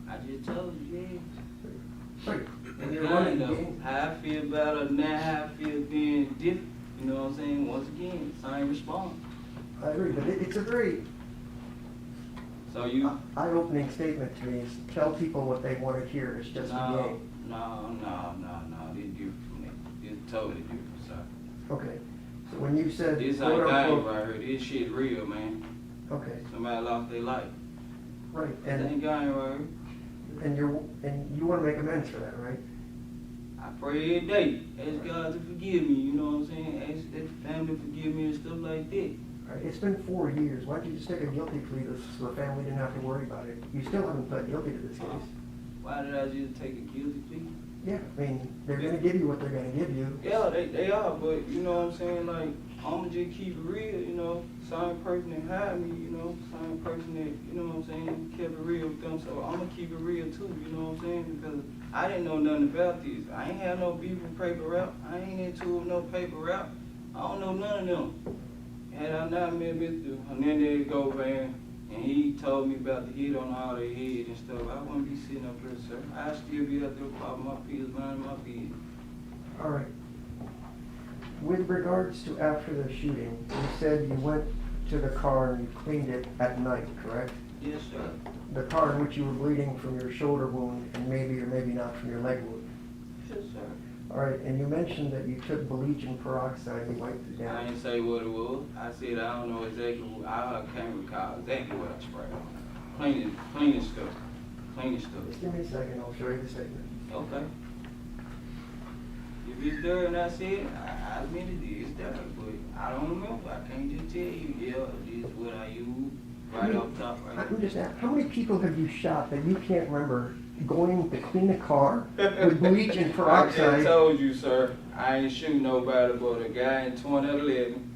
I just told you, yeah. Right. And you're Now, running game. how I feel about her now, how I feel being different. You know what I'm saying? Once again, same response. I agree, but it's a very So you... eye-opening statement to me is tell people what they want to hear, it's just a game. No. This different from that. This totally different, sir. Okay, so when you said This quote ain't game unquote, right here. This shit real, man. okay, Somebody lost their life. right, This ain't and game right here. you want to make amends for that, right? I pray every day. Ask God to forgive me, you know what I'm saying? Ask that family to forgive me and stuff like that. All right, it's been 4 years. Why don't you just take a guilty plea so the family didn't have to worry about it? You still haven't pled guilty to this case. Why did I just take a guilty plea? Yeah, I mean, they're gonna give you what they're gonna give you. Yeah, they are, but you know what I'm saying? Like, I'ma just keep it real, you know. Same person that hired me, you know. Same person that, you know what I'm saying, kept it real with them. So I'ma keep it real too, you know what I'm saying? Because I didn't know nothing about this. I ain't had no beef with paper route. I ain't into no paper route. I don't know none of them. Had I not met Mr. Hernandez Govan, and he told me about the hit on all their head and stuff, I wouldn't be sitting up here, sir. I'd still be out there popping my pills, minding my business. All right. With regards to after the shooting, you said you went to the car and you cleaned it at night, correct? Yes, sir. The car in which you were bleeding from your shoulder wound and maybe or maybe not from your leg wound. Yes, sir. All right, and you mentioned that you took bleach and peroxide and wiped it I down. didn't say what it was. I said I don't know exactly what, I can't recall exactly what I sprayed on. Cleaning stuff. Cleaning stuff. Just give me a second, I'll show you the statement. Okay. If it's there and I said, I admit it is there, but I don't remember. I can't just tell you, yeah, this is what I use right off top right I'm now. just asking, how many people have you shot that you can't remember going to clean a car with bleach and I just peroxide? told you, sir, I ain't shooting nobody but a guy in 2011.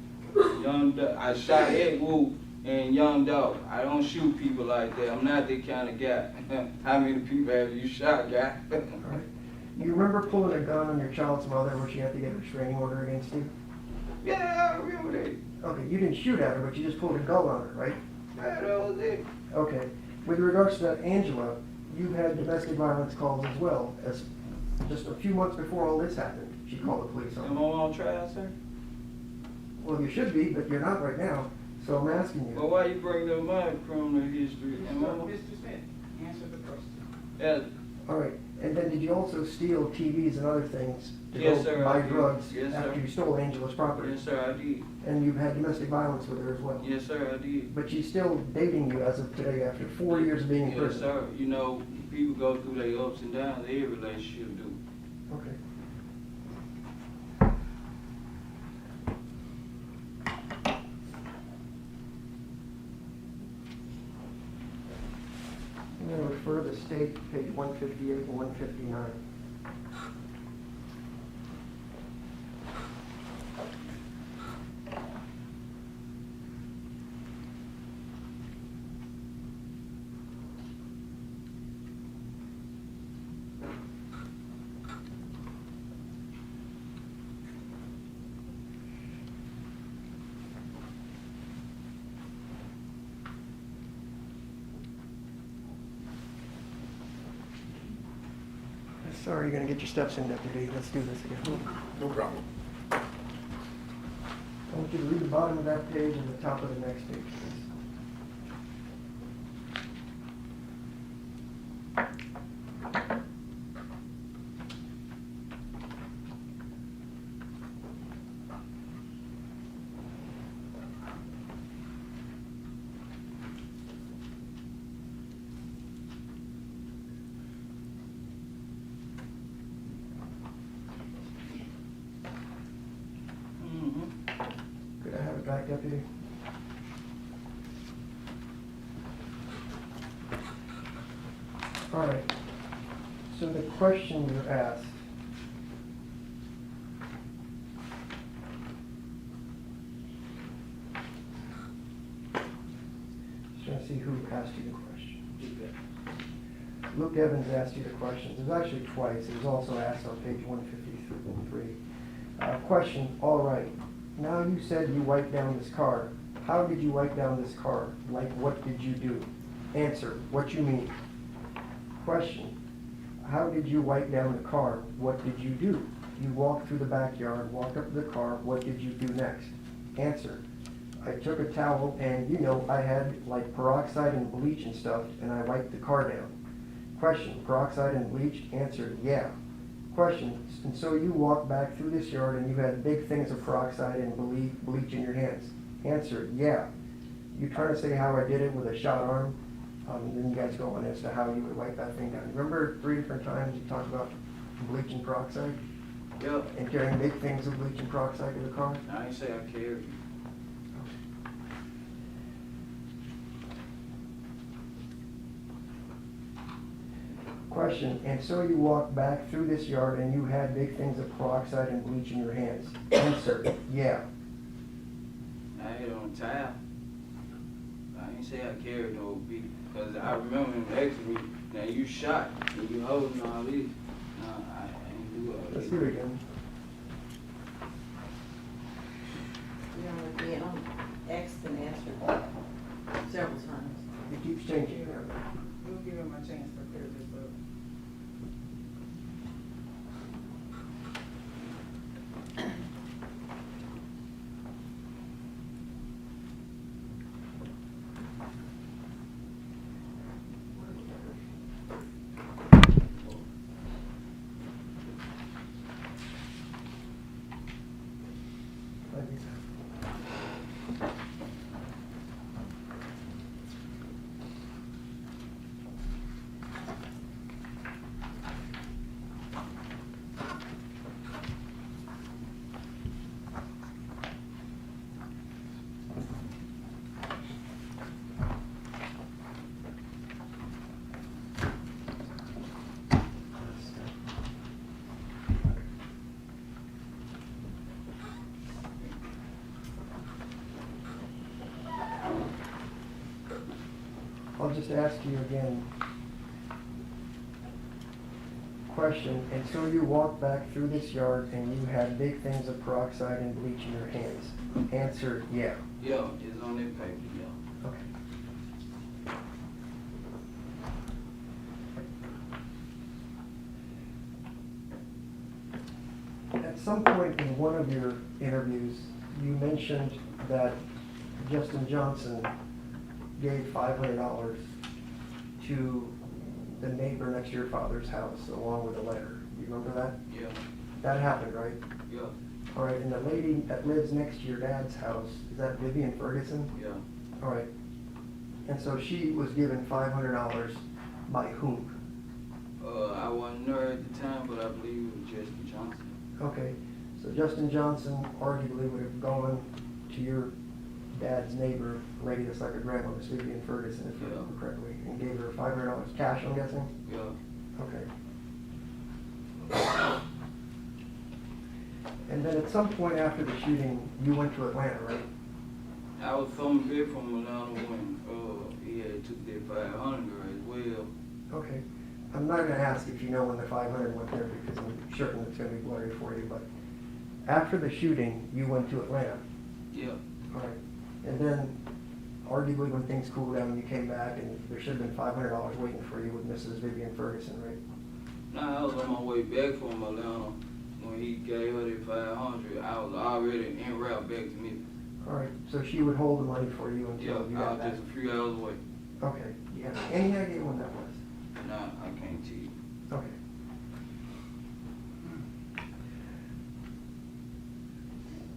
I shot Ed Wolf and Young Dolph. I don't shoot people like that. I'm not that kind of guy. How many people have you shot, guy? All right. You remember pulling a gun on your child's mother where she had to get a restraining order against you? Yeah, I remember that. Okay, you didn't shoot at her, but you just pulled a gun on her, right? Yeah, that was it. Okay. With regards to that, Angela, you had domestic violence calls as well. As just a few months before all this happened, she called the police Am I on you. on trial, sir? Well, you should be, but you're not right now. So I'm asking Well, you. why you bring up my criminal history? Am I? Mr. Smith, answer the question. Yeah, All right. And then did you also steal TVs and other things to Yes, go sir, buy I did. drugs Yes, after sir. you stole Angela's property? yes, sir, I did. And you've had domestic violence with her as well? Yes, sir, I did. But she's still dating you as of today after 4 years of being in Yes, prison? sir. You know, people go through their ups and downs. Every relationship do. Okay. I'm going to refer to the state, page 158 and 159. Sorry, you're going to get your steps in, Deputy. Let's do this again. No problem. I want you to read the bottom of that page and the top of the next page, please. Could I have it back, Deputy? All right. So the question you asked, just trying to see who asked you the question. Luke Evans asked you the questions. It was actually twice. It was also asked on page 153. Question, all right. Now you said you wiped down this car. How did you wipe down this car? Like, what did you do? Answer, what you mean? Question, how did you wipe down the car? What did you do? You walked through the backyard, walked up to the car. What did you do next? Answer, I took a towel and, you know, I had like peroxide and bleach and stuff, and I wiped the car down. Question, peroxide and bleach? Answer, yeah. Question, and so you walked back through this yard and you had big things of peroxide and bleach in your hands? Answer, yeah. You trying to say how I did it with a shot arm? Then you guys go on as to how you would wipe that thing down. Remember 3 different times you talked about bleach and peroxide? Yep. And carrying big things of bleach and peroxide to the car? I ain't say I carried you. Question, and so you walked back through this yard and you had big things of peroxide and bleach in your hands? Answer, yeah. I had it on a towel. I ain't say I carried no beat, because I remember him asking me, now you shot, and you holding all this. No, I ain't do all this. Let's do it again. You know, again, I'm asked and answered several times. It keeps changing. We'll give him a chance to clear this up. I'll just ask you again. Question, and so you walked back through this yard and you had big things of peroxide and bleach in your hands? Answer, yeah. Yeah, it's on that paper, yeah. Okay. At some point in one of your interviews, you mentioned that Justin Johnson gave $500 to the neighbor next to your father's house along with a letter. You remember that? Yeah, That happened, right? yeah, All right, and the lady that lives next to your dad's house, is that Vivian Ferguson? yeah. All right. And so she was given $500 by whom? I wasn't there at the time, but I believe it was Justin Johnson. Okay, so Justin Johnson arguably would have gone to your dad's neighbor, lady that's like a grandma, Miss Vivian Ferguson, if I remember correctly, and gave her $500 cash, I'm guessing? Yeah, Okay. And then at some point after the shooting, you went to Atlanta, right? I was coming back from Atlanta when he had took that 500 as well. Okay. I'm not gonna ask if you know when the 500 went there because I'm certain it's gonna be blurry for you, but after the shooting, you went to Atlanta. Yeah, All right. And then arguably when things cooled down, you came back and there should have been $500 waiting for you with Mrs. Vivian Ferguson, right? now I was on my way back from Atlanta when he gave her that 500. I was already en route back to Memphis. All right. So she would hold the money for you Yeah, until you I got was back. just a few hours away. Okay. You have any idea when that was? Nah, I can't tell you. Okay.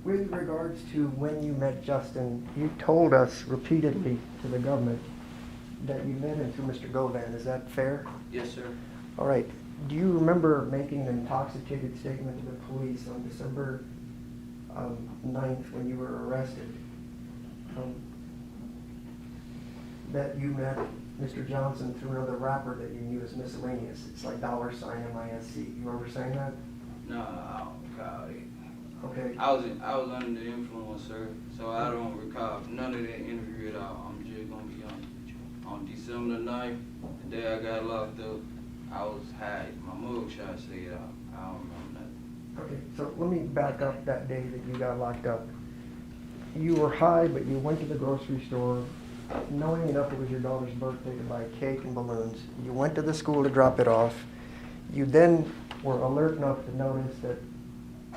With regards to when you met Justin, you told us repeatedly to the government that you met him through Mr. Govan. Is that fair? Yes, sir. All right. Do you remember making an intoxicated statement to the police on December 9th when you were arrested? That you met Mr. Johnson through another rapper that you knew as miscellaneous. It's like $MISC. You remember saying that? No, I don't recall it. Okay. I was under the influence, sir, so I don't recall none of that interview at all. I'm just gonna be honest with you. On December the 9th, the day I got locked up, I was high. My mugshot said I don't remember nothing. Okay, so let me back up that day that you got locked up. You were high, but you went to the grocery store, knowing enough it was your daughter's birthday to buy cake and balloons. You went to the school to drop it off. You then were alert enough to notice that,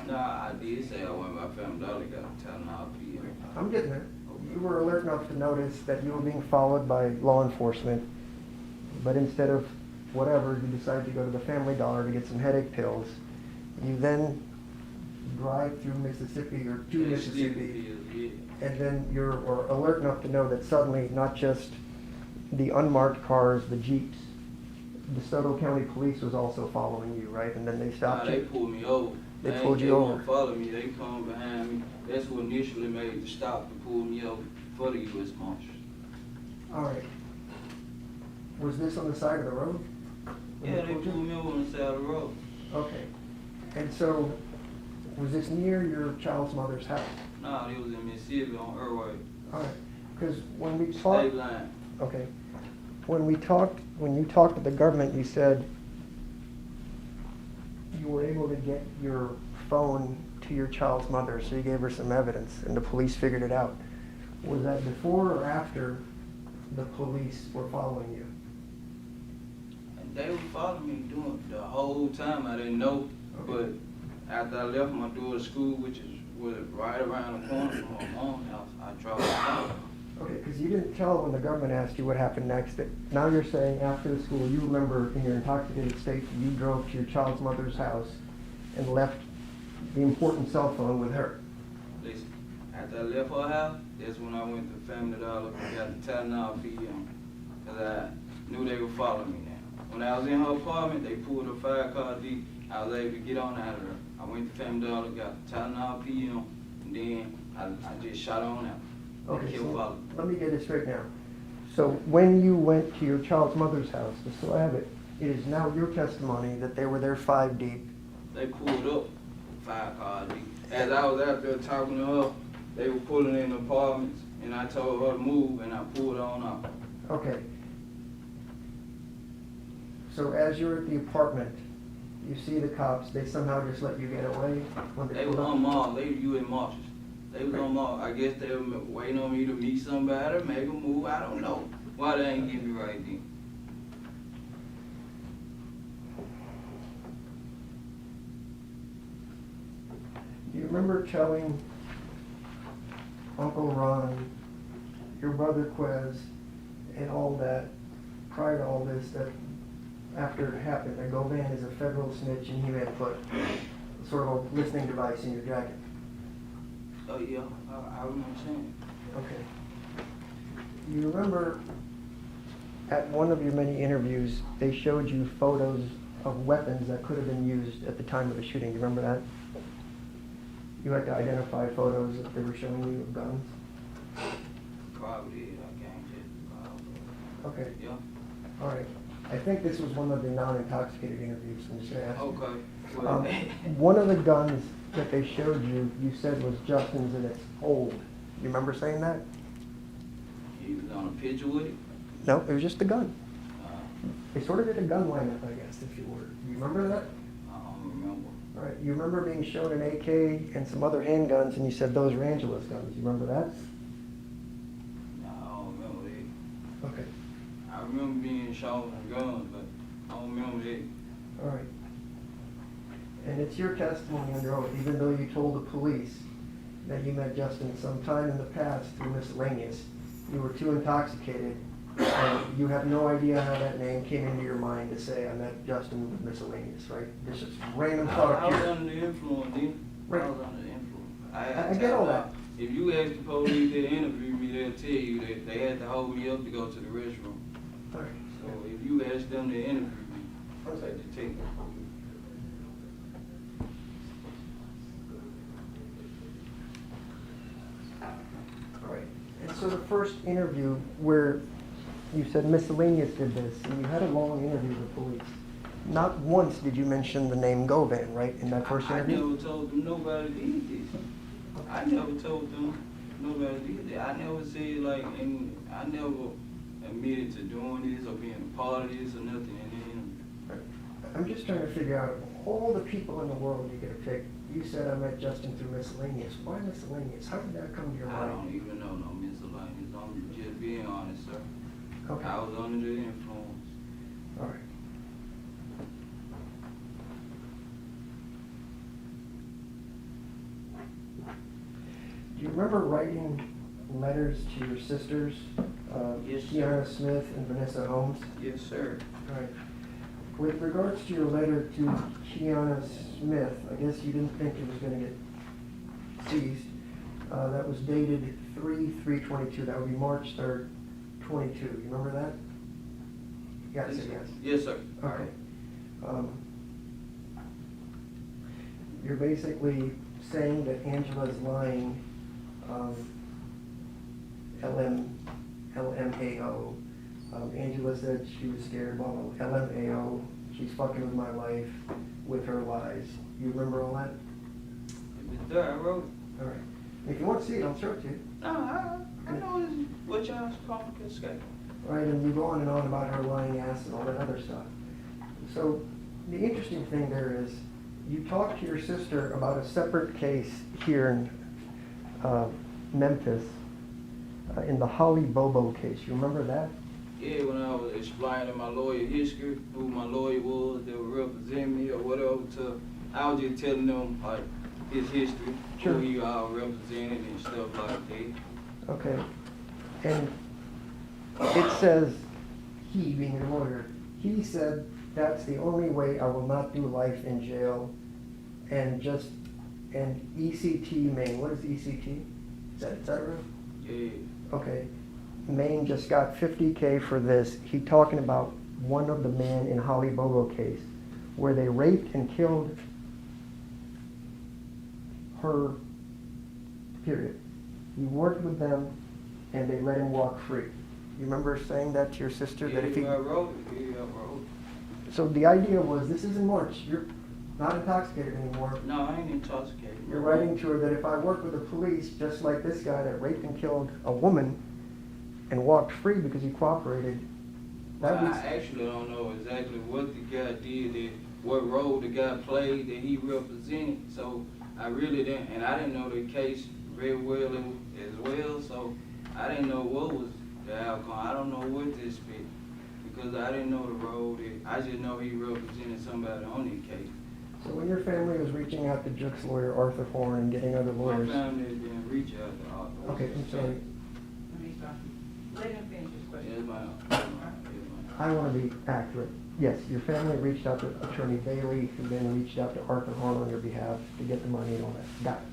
Nah, I did say I went by Family Dollar, got a $10 bill. I'm getting there. You were alert enough to notice that you were being followed by law enforcement, but instead of whatever, you decided to go to the Family Dollar to get some headache pills. You then drive through Mississippi or to Mississippi. Yeah. And then you're alert enough to know that suddenly not just the unmarked cars, the Jeeps, the DeSoto County Police was also following you, right? And then they stopped Nah, they you. pulled me over. They pulled you over. They won't follow me. They come behind me. That's what initially made the stop to pull me over for the U.S. Marshals. All right. Was this on the side of the road? Yeah, they pulled you? pulled me over on the side of the road. Okay. And so, was this near your child's mother's house? Nah, they was in Mississippi on Irway. All right. Because when we State talked, line. okay, when you talked to the government, you said you were able to get your phone to your child's mother, so you gave her some evidence, and the police figured it out. Was that before or after the police were following you? And they were following me doing the whole time. I didn't know, but after I left my daughter's school, which was right around the corner from my mom's house, I drove out. Okay, because you didn't tell when the government asked you what happened next. Now you're saying after the school, you remember in your intoxicated state, you drove to your child's mother's house and left the important cell phone with her. Listen, after I left her house, that's when I went to Family Dollar and got the Tylenol PM, because I knew they were following me now. When I was in her apartment, they pulled a 5-car D. I was able to get on out of there. I went to Family Dollar, got the Tylenol PM, and then I just shot on out. Okay, They so kept following me. let me get this straight now. So when you went to your child's mother's house, just so I have it, it is now your testimony that they were there 5 deep. They pulled up 5-car D. As I was out there talking to her, they were pulling in the apartments, and I told her to move, and I pulled on off. Okay. So as you're at the apartment, you see the cops, they somehow just let you get away when They pulled was up? on Mars. They were U.S. Marshals. They was on Mars. I guess they were waiting on me to meet somebody, make a move. I don't know why they ain't get me right then. Do you remember telling Uncle Ron, your brother Quez, and all that, prior to all this, that after it happened, that Govan is a federal snitch and he had put sort of a listening device in your jacket? Oh yeah, I remember saying. Okay. You remember at one of your many interviews, they showed you photos of weapons that could have been used at the time of the shooting. You remember that? You had to identify photos that they were showing you of guns? Probably did. I can't just. Okay. Yeah. All right. I think this was one of the non-intoxicated interviews. I'm just going to ask you. Okay. Well, One of the guns that they showed you, you said was Justin's and it's old. You remember saying that? he was on a picture with it. No, it was just a gun. Uh, They sort of did a gun lineup, I guess, if you were. You remember that? I don't remember. All right. You remember being shown an AK and some other handguns, and you said those were Angela's guns. You remember that? No, I don't remember that. Okay. I remember being shown guns, but I don't remember that. All right. And it's your testimony under oath, even though you told the police that you met Justin sometime in the past through miscellaneous. You were too intoxicated, and you have no idea how that name came into your mind to say, I met Justin with miscellaneous, right? This is random thought I was of under the influence, then. Right. I was under the influence. I get all that. If you ask the police to interview me, they'll tell you that they had to hold me up to go to the restroom. All right. So if you ask them to interview me, I'll take the ticket. All right. And so the first interview where you said miscellaneous did this, and you had a long interview with the police. Not once did you mention the name Govan, right, in that first I interview? never told them nobody did this. I never told them nobody did that. I never said like, and I never admitted to doing this or being a part of this or nothing. I'm just trying to figure out, of all the people in the world you could have picked, you said I met Justin through miscellaneous. Why miscellaneous? How did that come to your I mind? don't even know no miscellaneous. I'm just being honest, sir. Okay. I was under the influence. All right. Do you remember writing letters to your sisters, Yes, sir. Kiana Smith and Vanessa Holmes? Yes, sir. All right. With regards to your letter to Kiana Smith, I guess you didn't think it was going to get seized. That was dated 3/3/22. That would be March 3rd, 22. You remember that? You got to say yes. Yes, sir. Okay. You're basically saying that Angela's lying, LMAO. Angela said she was scared, blah, blah, LMAO. she's fucking with my life with her lies. You remember all that? If it's there, I wrote it. All right. If you want to see it, I'll show it to you. No, I know it's what y'all's calling a escape. Right, and you go on and on about her lying ass and all that other stuff. So the interesting thing there is you talked to your sister about a separate case here in Memphis, in the Holly Bobo case. You remember that? Yeah, when I was explaining my lawyer history, who my lawyer was that would represent me or whatever, I was just telling them like his history, Sure. who he all represented and stuff like that. Okay. And it says, he being your lawyer, he said that's the only way I will not do life in jail and ECT Maine. What is ECT? Is that et cetera? Yeah. Okay. Maine just got $50K for this. He talking about one of the men in Holly Bobo case where they raped and killed her, period. He worked with them and they let him walk free. You remember saying that to your sister? Yeah, That if he, I wrote it. Yeah, I wrote it. so the idea was, this is in March, you're not intoxicated anymore. No, I ain't intoxicated. You're writing to her that if I work with the police, just like this guy that raped and killed a woman and walked free because he cooperated, that Well, was... I actually don't know exactly what the guy did, what role the guy played that he represented. So I really didn't, and I didn't know the case very well as well. So I didn't know what was the outcome. I don't know what to expect because I didn't know the role that. I just know he represented somebody on the case. So when your family was reaching out to Juke's lawyer, Arthur Horn, and getting other lawyers... My family didn't reach out to Arthur. Okay, I'm sorry. Let him finish his question. Yes, ma'am. I want to be accurate. Yes, your family reached out to Attorney Bailey, who then reached out to Arthur Horn on your behalf to get the money and all that. Got it.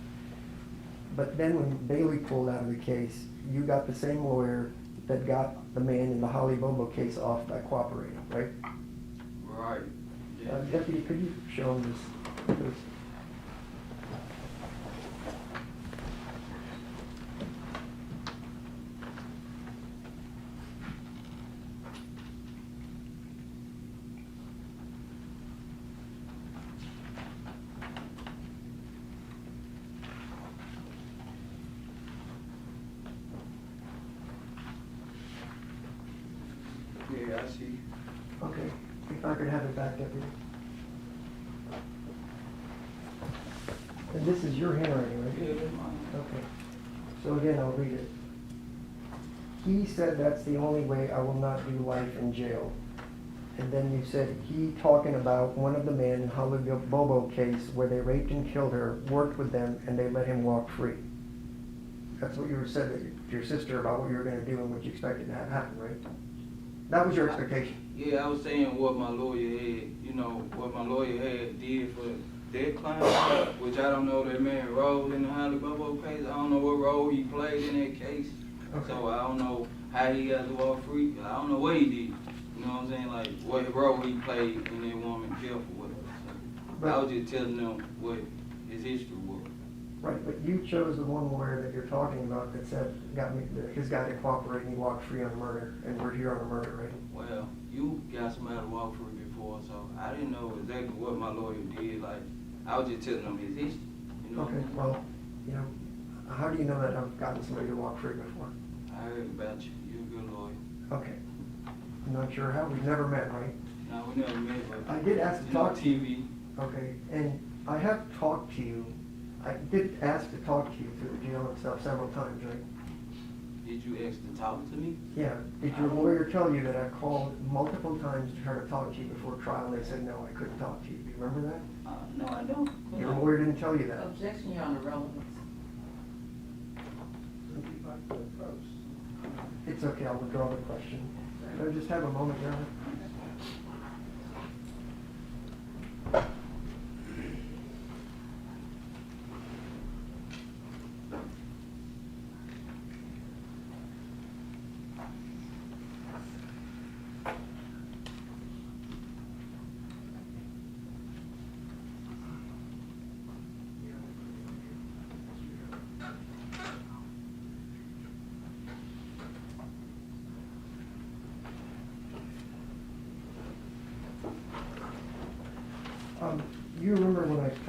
But then when Bailey pulled out of the case, you got the same lawyer that got the man in the Holly Bobo case off by cooperating, right? Right. Yeah. Deputy, could you show him this, please? Yeah, I see. Okay, if I could have it back, Deputy. And this is your handwriting, right? Yeah, that's mine. Okay. So again, I'll read it. He said that's the only way I will not do life in jail. And then you said he talking about one of the men in Holly Bobo case where they raped and killed her, worked with them, and they let him walk free. That's what you said to your sister about what you were going to do and what you expected to have happen, right? That was your expectation. Yeah, I was saying what my lawyer had, what my lawyer had did for their client, which I don't know that man role in the Holly Bobo case. I don't know what role he played in that case. Okay. So I don't know how he got to walk free. I don't know what he did. You know what I'm saying? Like what role he played in that woman jail for whatever. So I was just telling them what his history was. Right, but you chose the one lawyer that you're talking about that said, his guy to cooperate and he walked free on murder, and we're here on a murder, right? Well, you got somebody to walk free before, so I didn't know exactly what my lawyer did. Like, I was just telling them his history, Okay, well, how do you know that I've gotten somebody to walk free before? I heard about you. You're a good lawyer. Okay. I'm not sure how, we've never met, right? No, we never met, but I did ask to talk to you. TV. Okay, and I have talked to you, I did ask to talk to you through the jail and stuff several times, right? Did you ask to talk to me? Yeah, did your lawyer tell you that I called multiple times to try to talk to you before trial, and they said, no, I couldn't talk to you, do you remember that? No, I don't. Your lawyer didn't tell you that? Objection, Your Honor, relevance. It's okay, I'll withdraw the question. Can I just have a moment, Your Honor?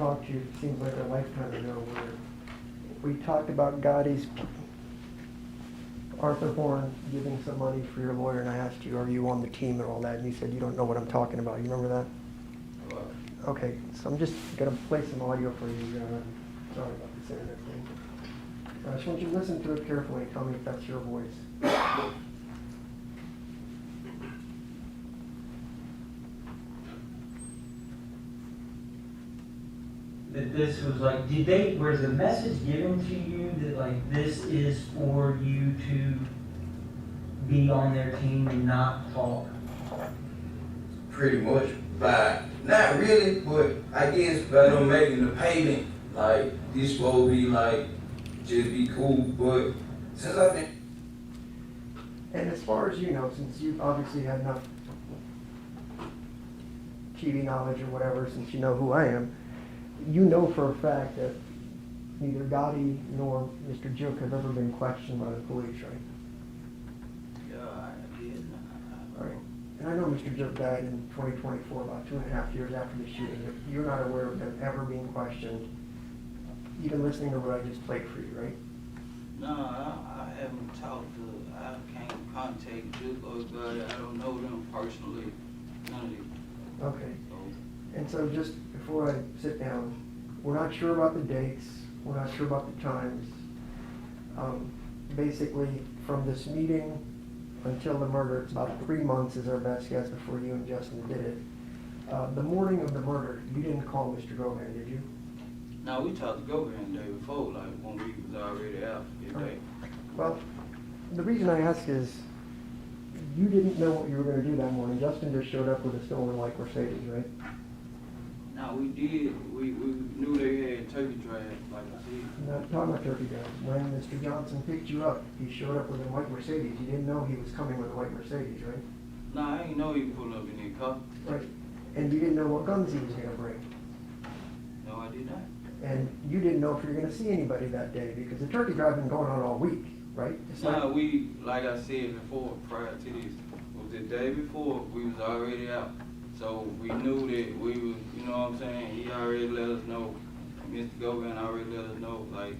talked to you, it seems like a lifetime ago, where we talked about Gotti's Arthur Horn giving some money for your lawyer, and I asked you, are you on the team and all that, and you said you don't know what I'm talking about. You remember that? Okay, so I'm just gonna play some audio for you. Sorry about this internet thing. I just want you to listen to it carefully and tell me if that's your voice. That this was like, was the message given to you that like this is for you to be on their team and not talk? Pretty much, but not really, but I guess by them making the payment, like, this supposed to be like, just be cool, but since I've been. And as far as you know, since you've obviously had enough TV knowledge or whatever, since you know who I am, you know for a fact that neither Gotti nor Mr. Juk have ever been questioned by the police, right? Yeah, I did. All right. And I know Mr. Juk died in 2024, about 2.5 years after the shooting. But you're not aware of them ever being questioned, even listening to what I just played for you, right? No, I haven't talked to, I can't contact Juk or Gotti. I don't know them personally, none of them. Okay. So, And so just before I sit down, we're not sure about the dates, we're not sure about the times. Basically, from this meeting until the murder, it's about 3 months is our best guess before you and Justin did it. The morning of the murder, you didn't call Mr. Govan, did you? no, we talked to Govan the day before, like when we was already out that day. Well, the reason I ask is, you didn't know what you were gonna do that morning. Justin just showed up with a stolen white Mercedes, right? No, we did, we knew they had turkey drive, like I said. I'm not talking about turkey drive. When Mr. Johnson picked you up, he showed up with a white Mercedes. You didn't know he was coming with a white Mercedes, right? No, I ain't know he pulled up in that car. Right. And you didn't know what guns he was gonna bring. No, I did not. And you didn't know if you were gonna see anybody that day, because the turkey drive been going on all week, right? It's No, like, we, like I said before, prior to this, was the day before, we was already out. So we knew that we was, you know what I'm saying, he already let us know, Mr. Govan already let us know, like,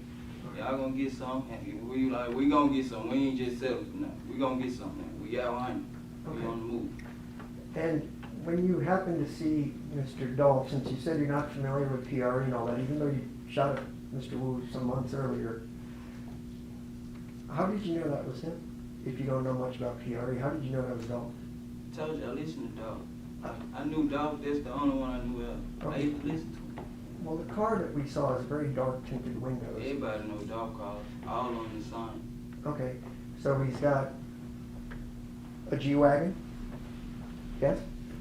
y'all gonna get some, and we gonna get some, we ain't just settled for nothing, we gonna get something, we out hunting, we Okay. on the move. and when you happened to see Mr. Dolph, since you said you're not familiar with PRE and all that, even though you shot at Mr. Wu some months earlier, how did you know that was him? If you don't know much about PRE, how did you know that was Dolph? I told you, I listened to Dolph. I knew Dolph, that's the only one I knew of. I used to listen to him. Well, the car that we saw is very dark tinted windows. Everybody know Dolph cars, all on the sign. Okay, so he's got a G-Wagon? Yes?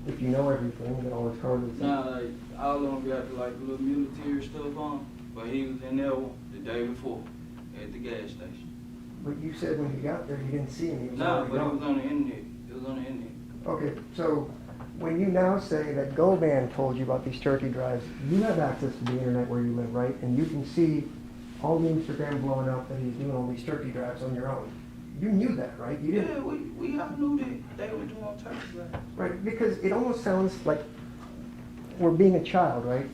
If you know everything, then all his cars are the same. Nah, like, all of them got like little military stuff on, but he was in there the day before at the gas station. But you said when you got there, you didn't see him. He was Nah, already but it gone. was on the internet. It was on the internet. Okay, so when you now say that Govan told you about these turkey drives, you have access to the internet where you live, right? And you can see all the Instagram blowing up that he's doing all these turkey drives on your own. You knew that, right? You didn't. Yeah, we all knew that they were doing turkey drives. Right, because it almost sounds like we're being a child, right?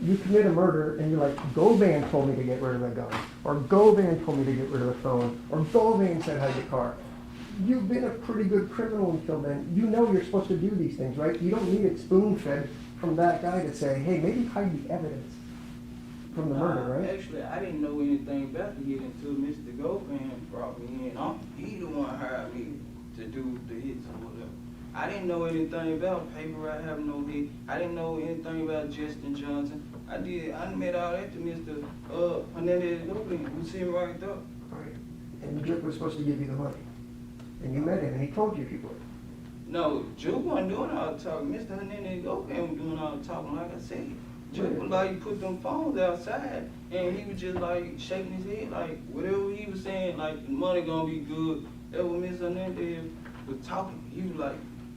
You commit a murder and you're like, Govan told me to get rid of the gun, or Govan told me to get rid of the phone, or Govan said hide your car. You've been a pretty good criminal until then. You know you're supposed to do these things, right? You don't need it spoon-fed from that guy to say, hey, maybe hide the evidence from the murder, right? Actually, I didn't know anything about the hit until Mr. Govan brought me in. He the one hired me to do the hits or whatever. I didn't know anything about paper route having no hit. I didn't know anything about Justin Johnson. I met all that to Mr. Hernandez Govan, who sitting right there. All right. And Jip was supposed to give you the money. And you met him, and he told you if you would. No, Juke wasn't doing all the talking. Mr. Hernandez Govan was doing all the talking, like I said. Juke was like, put them phones outside, and he was just like shaking his head, like whatever he was saying, like the money gonna be good. That was Mr. Hernandez was talking. He was like,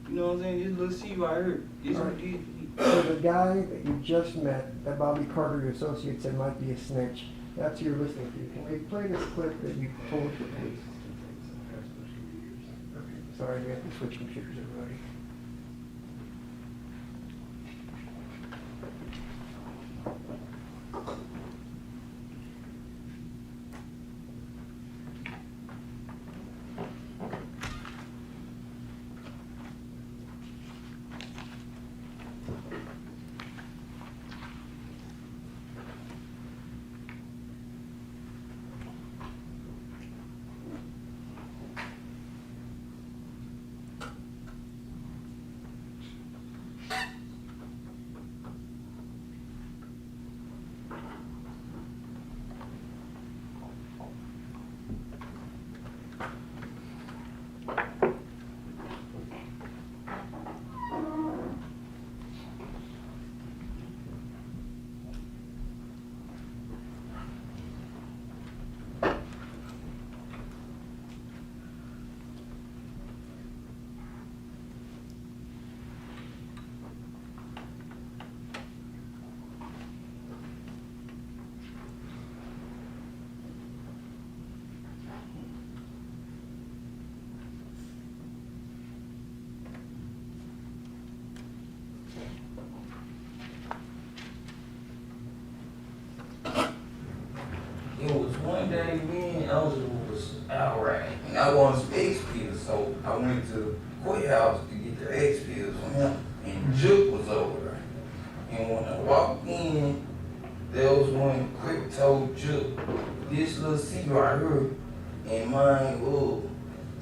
you know what I'm saying, this little C right here, this All what right. did to me. So the guy that you just met, that Bobby Carter, your associate, said might be a snitch, that's who you're listening to. Can we play this clip that you told the police? Okay, sorry, we have to switch computers, everybody. day, me and Angela was out riding, and I wanted some X pills, so I went to the courthouse to get the X pills from him, and Juke was over there. And when I walked in, there was one quick told Juke, this little seat right here, and mine,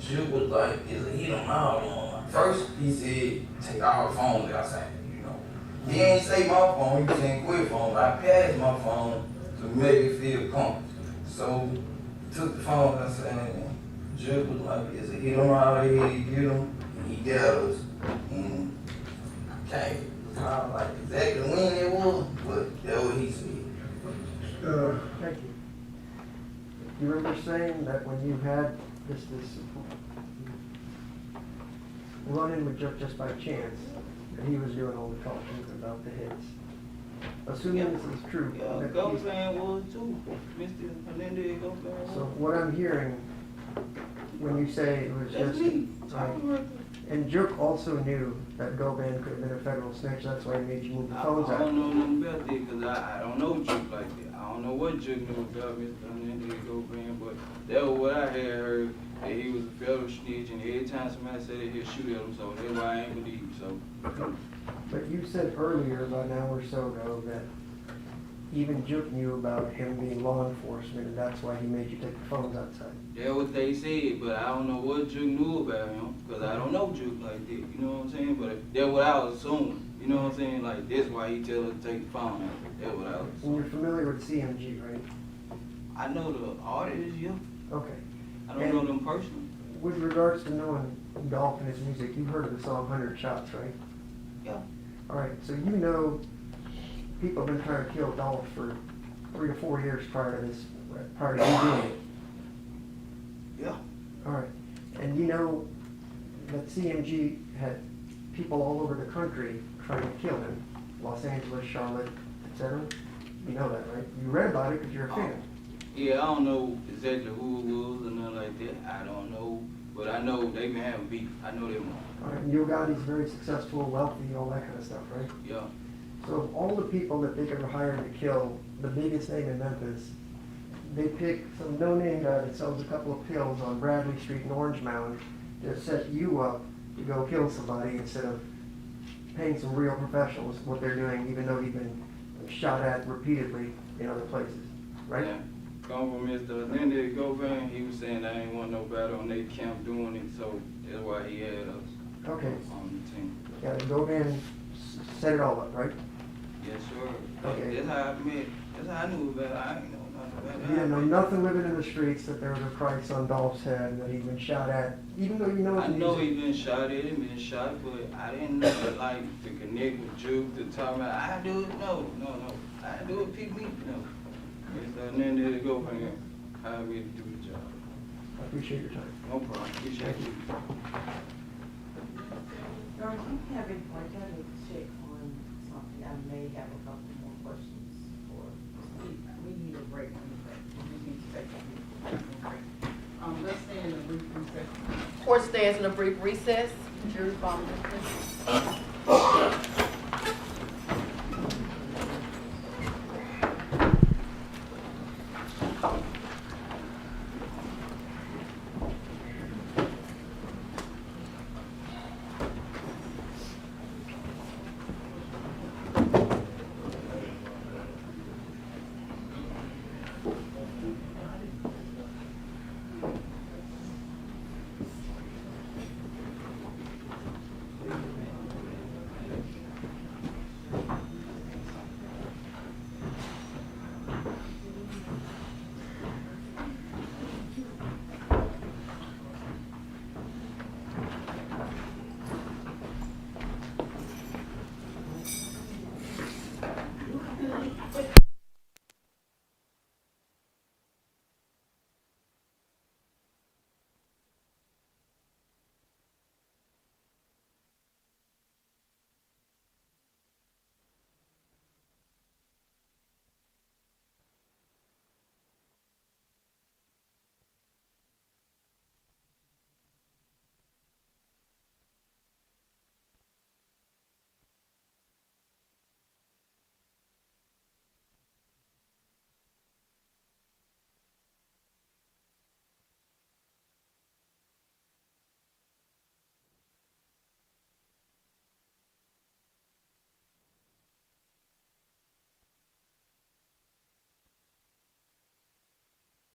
Juke was like, is a hit on all of them. First, he said, take all the phones outside, you know. He ain't say my phone, he said quit phone. I passed my phone to make it feel comfortable. So, took the phone outside, and Juke was like, is a hit on all they had to get him, and he got us. And I was like, exactly when it was, but that's what he said. Thank you. You remember saying that when you had this run-in with Chuck just by chance, that he was doing all the talking about the hits? Assuming this is true. Yeah, that Govan was too. Mr. Hernandez Govan was. So what I'm hearing, when you say it was That's just, me. right, and Juke also knew that Govan could have been a federal snitch, that's why he made you move the phones I out. don't know nothing about that because I don't know Juke like that. I don't know what Juke knew about Mr. Hernandez Govan, but that was what I had heard, that he was a federal snitch, and every time somebody said that he'd shoot at him, so that's why I ain't believe, so. But you said earlier, about an hour or so ago, that even Juke knew about him being law enforcement, and that's why he made you take the phones outside. That's what they said, but I don't know what Juke knew about him, because I don't know Juke like that, you know what I'm saying? But that's what I was assuming, you know what I'm saying? Like, that's why he tell us to take the phone out. That's what I was And assuming. you're familiar with CMG, right? I know the artists, yeah. Okay. I don't know them personally. With regards to knowing Dolph and his music, you've heard of the song 100 Shots, right? Yeah. All right, so you know people have been trying to kill Dolph for 3 or 4 years prior to this, prior to you doing it. Yeah. All right, and you know that CMG had people all over the country trying to kill him, Los Angeles, Charlotte, etc. You know that, right? You read about it because you're a fan. Yeah, I don't know exactly who it was or nothing like that. I don't know, but I know they've been having beef. I know them. All right, and Yo Gotti's very successful, wealthy, all that kind of stuff, right? Yeah. So of all the people that they could have hired to kill the biggest name in Memphis, they pick some no-name guy that sells a couple of pills on Bradley Street in Orange Mound to set you up to go kill somebody instead of paying some real professionals what they're doing, even though he's been shot at repeatedly in other places, right? Yeah. Come from Mr. Hernandez Govan, he was saying I ain't want nobody on their camp doing it, so that's why he had us Okay, on the team. yeah, go in and set it all up, right? Yes, sir. Okay. That's how I met. That's how I knew about it. I ain't know nothing about it. You didn't know nothing living in the streets, that there was a price on Dolph's head, and that he'd been shot at, even though you know I his know music. he been shot at him, been shot, but I didn't know like to connect with Juke to talk about I do it. No. I do it, pick me. No. Mr. Hernandez Govan, how we do the job. I appreciate your time. No problem. Appreciate you. George, you have any, I got to check on something, I may have a couple more questions for, we need a break from the break, we need to take a break. Let's stay in a brief recess. Court stands in a brief recess. Jury following.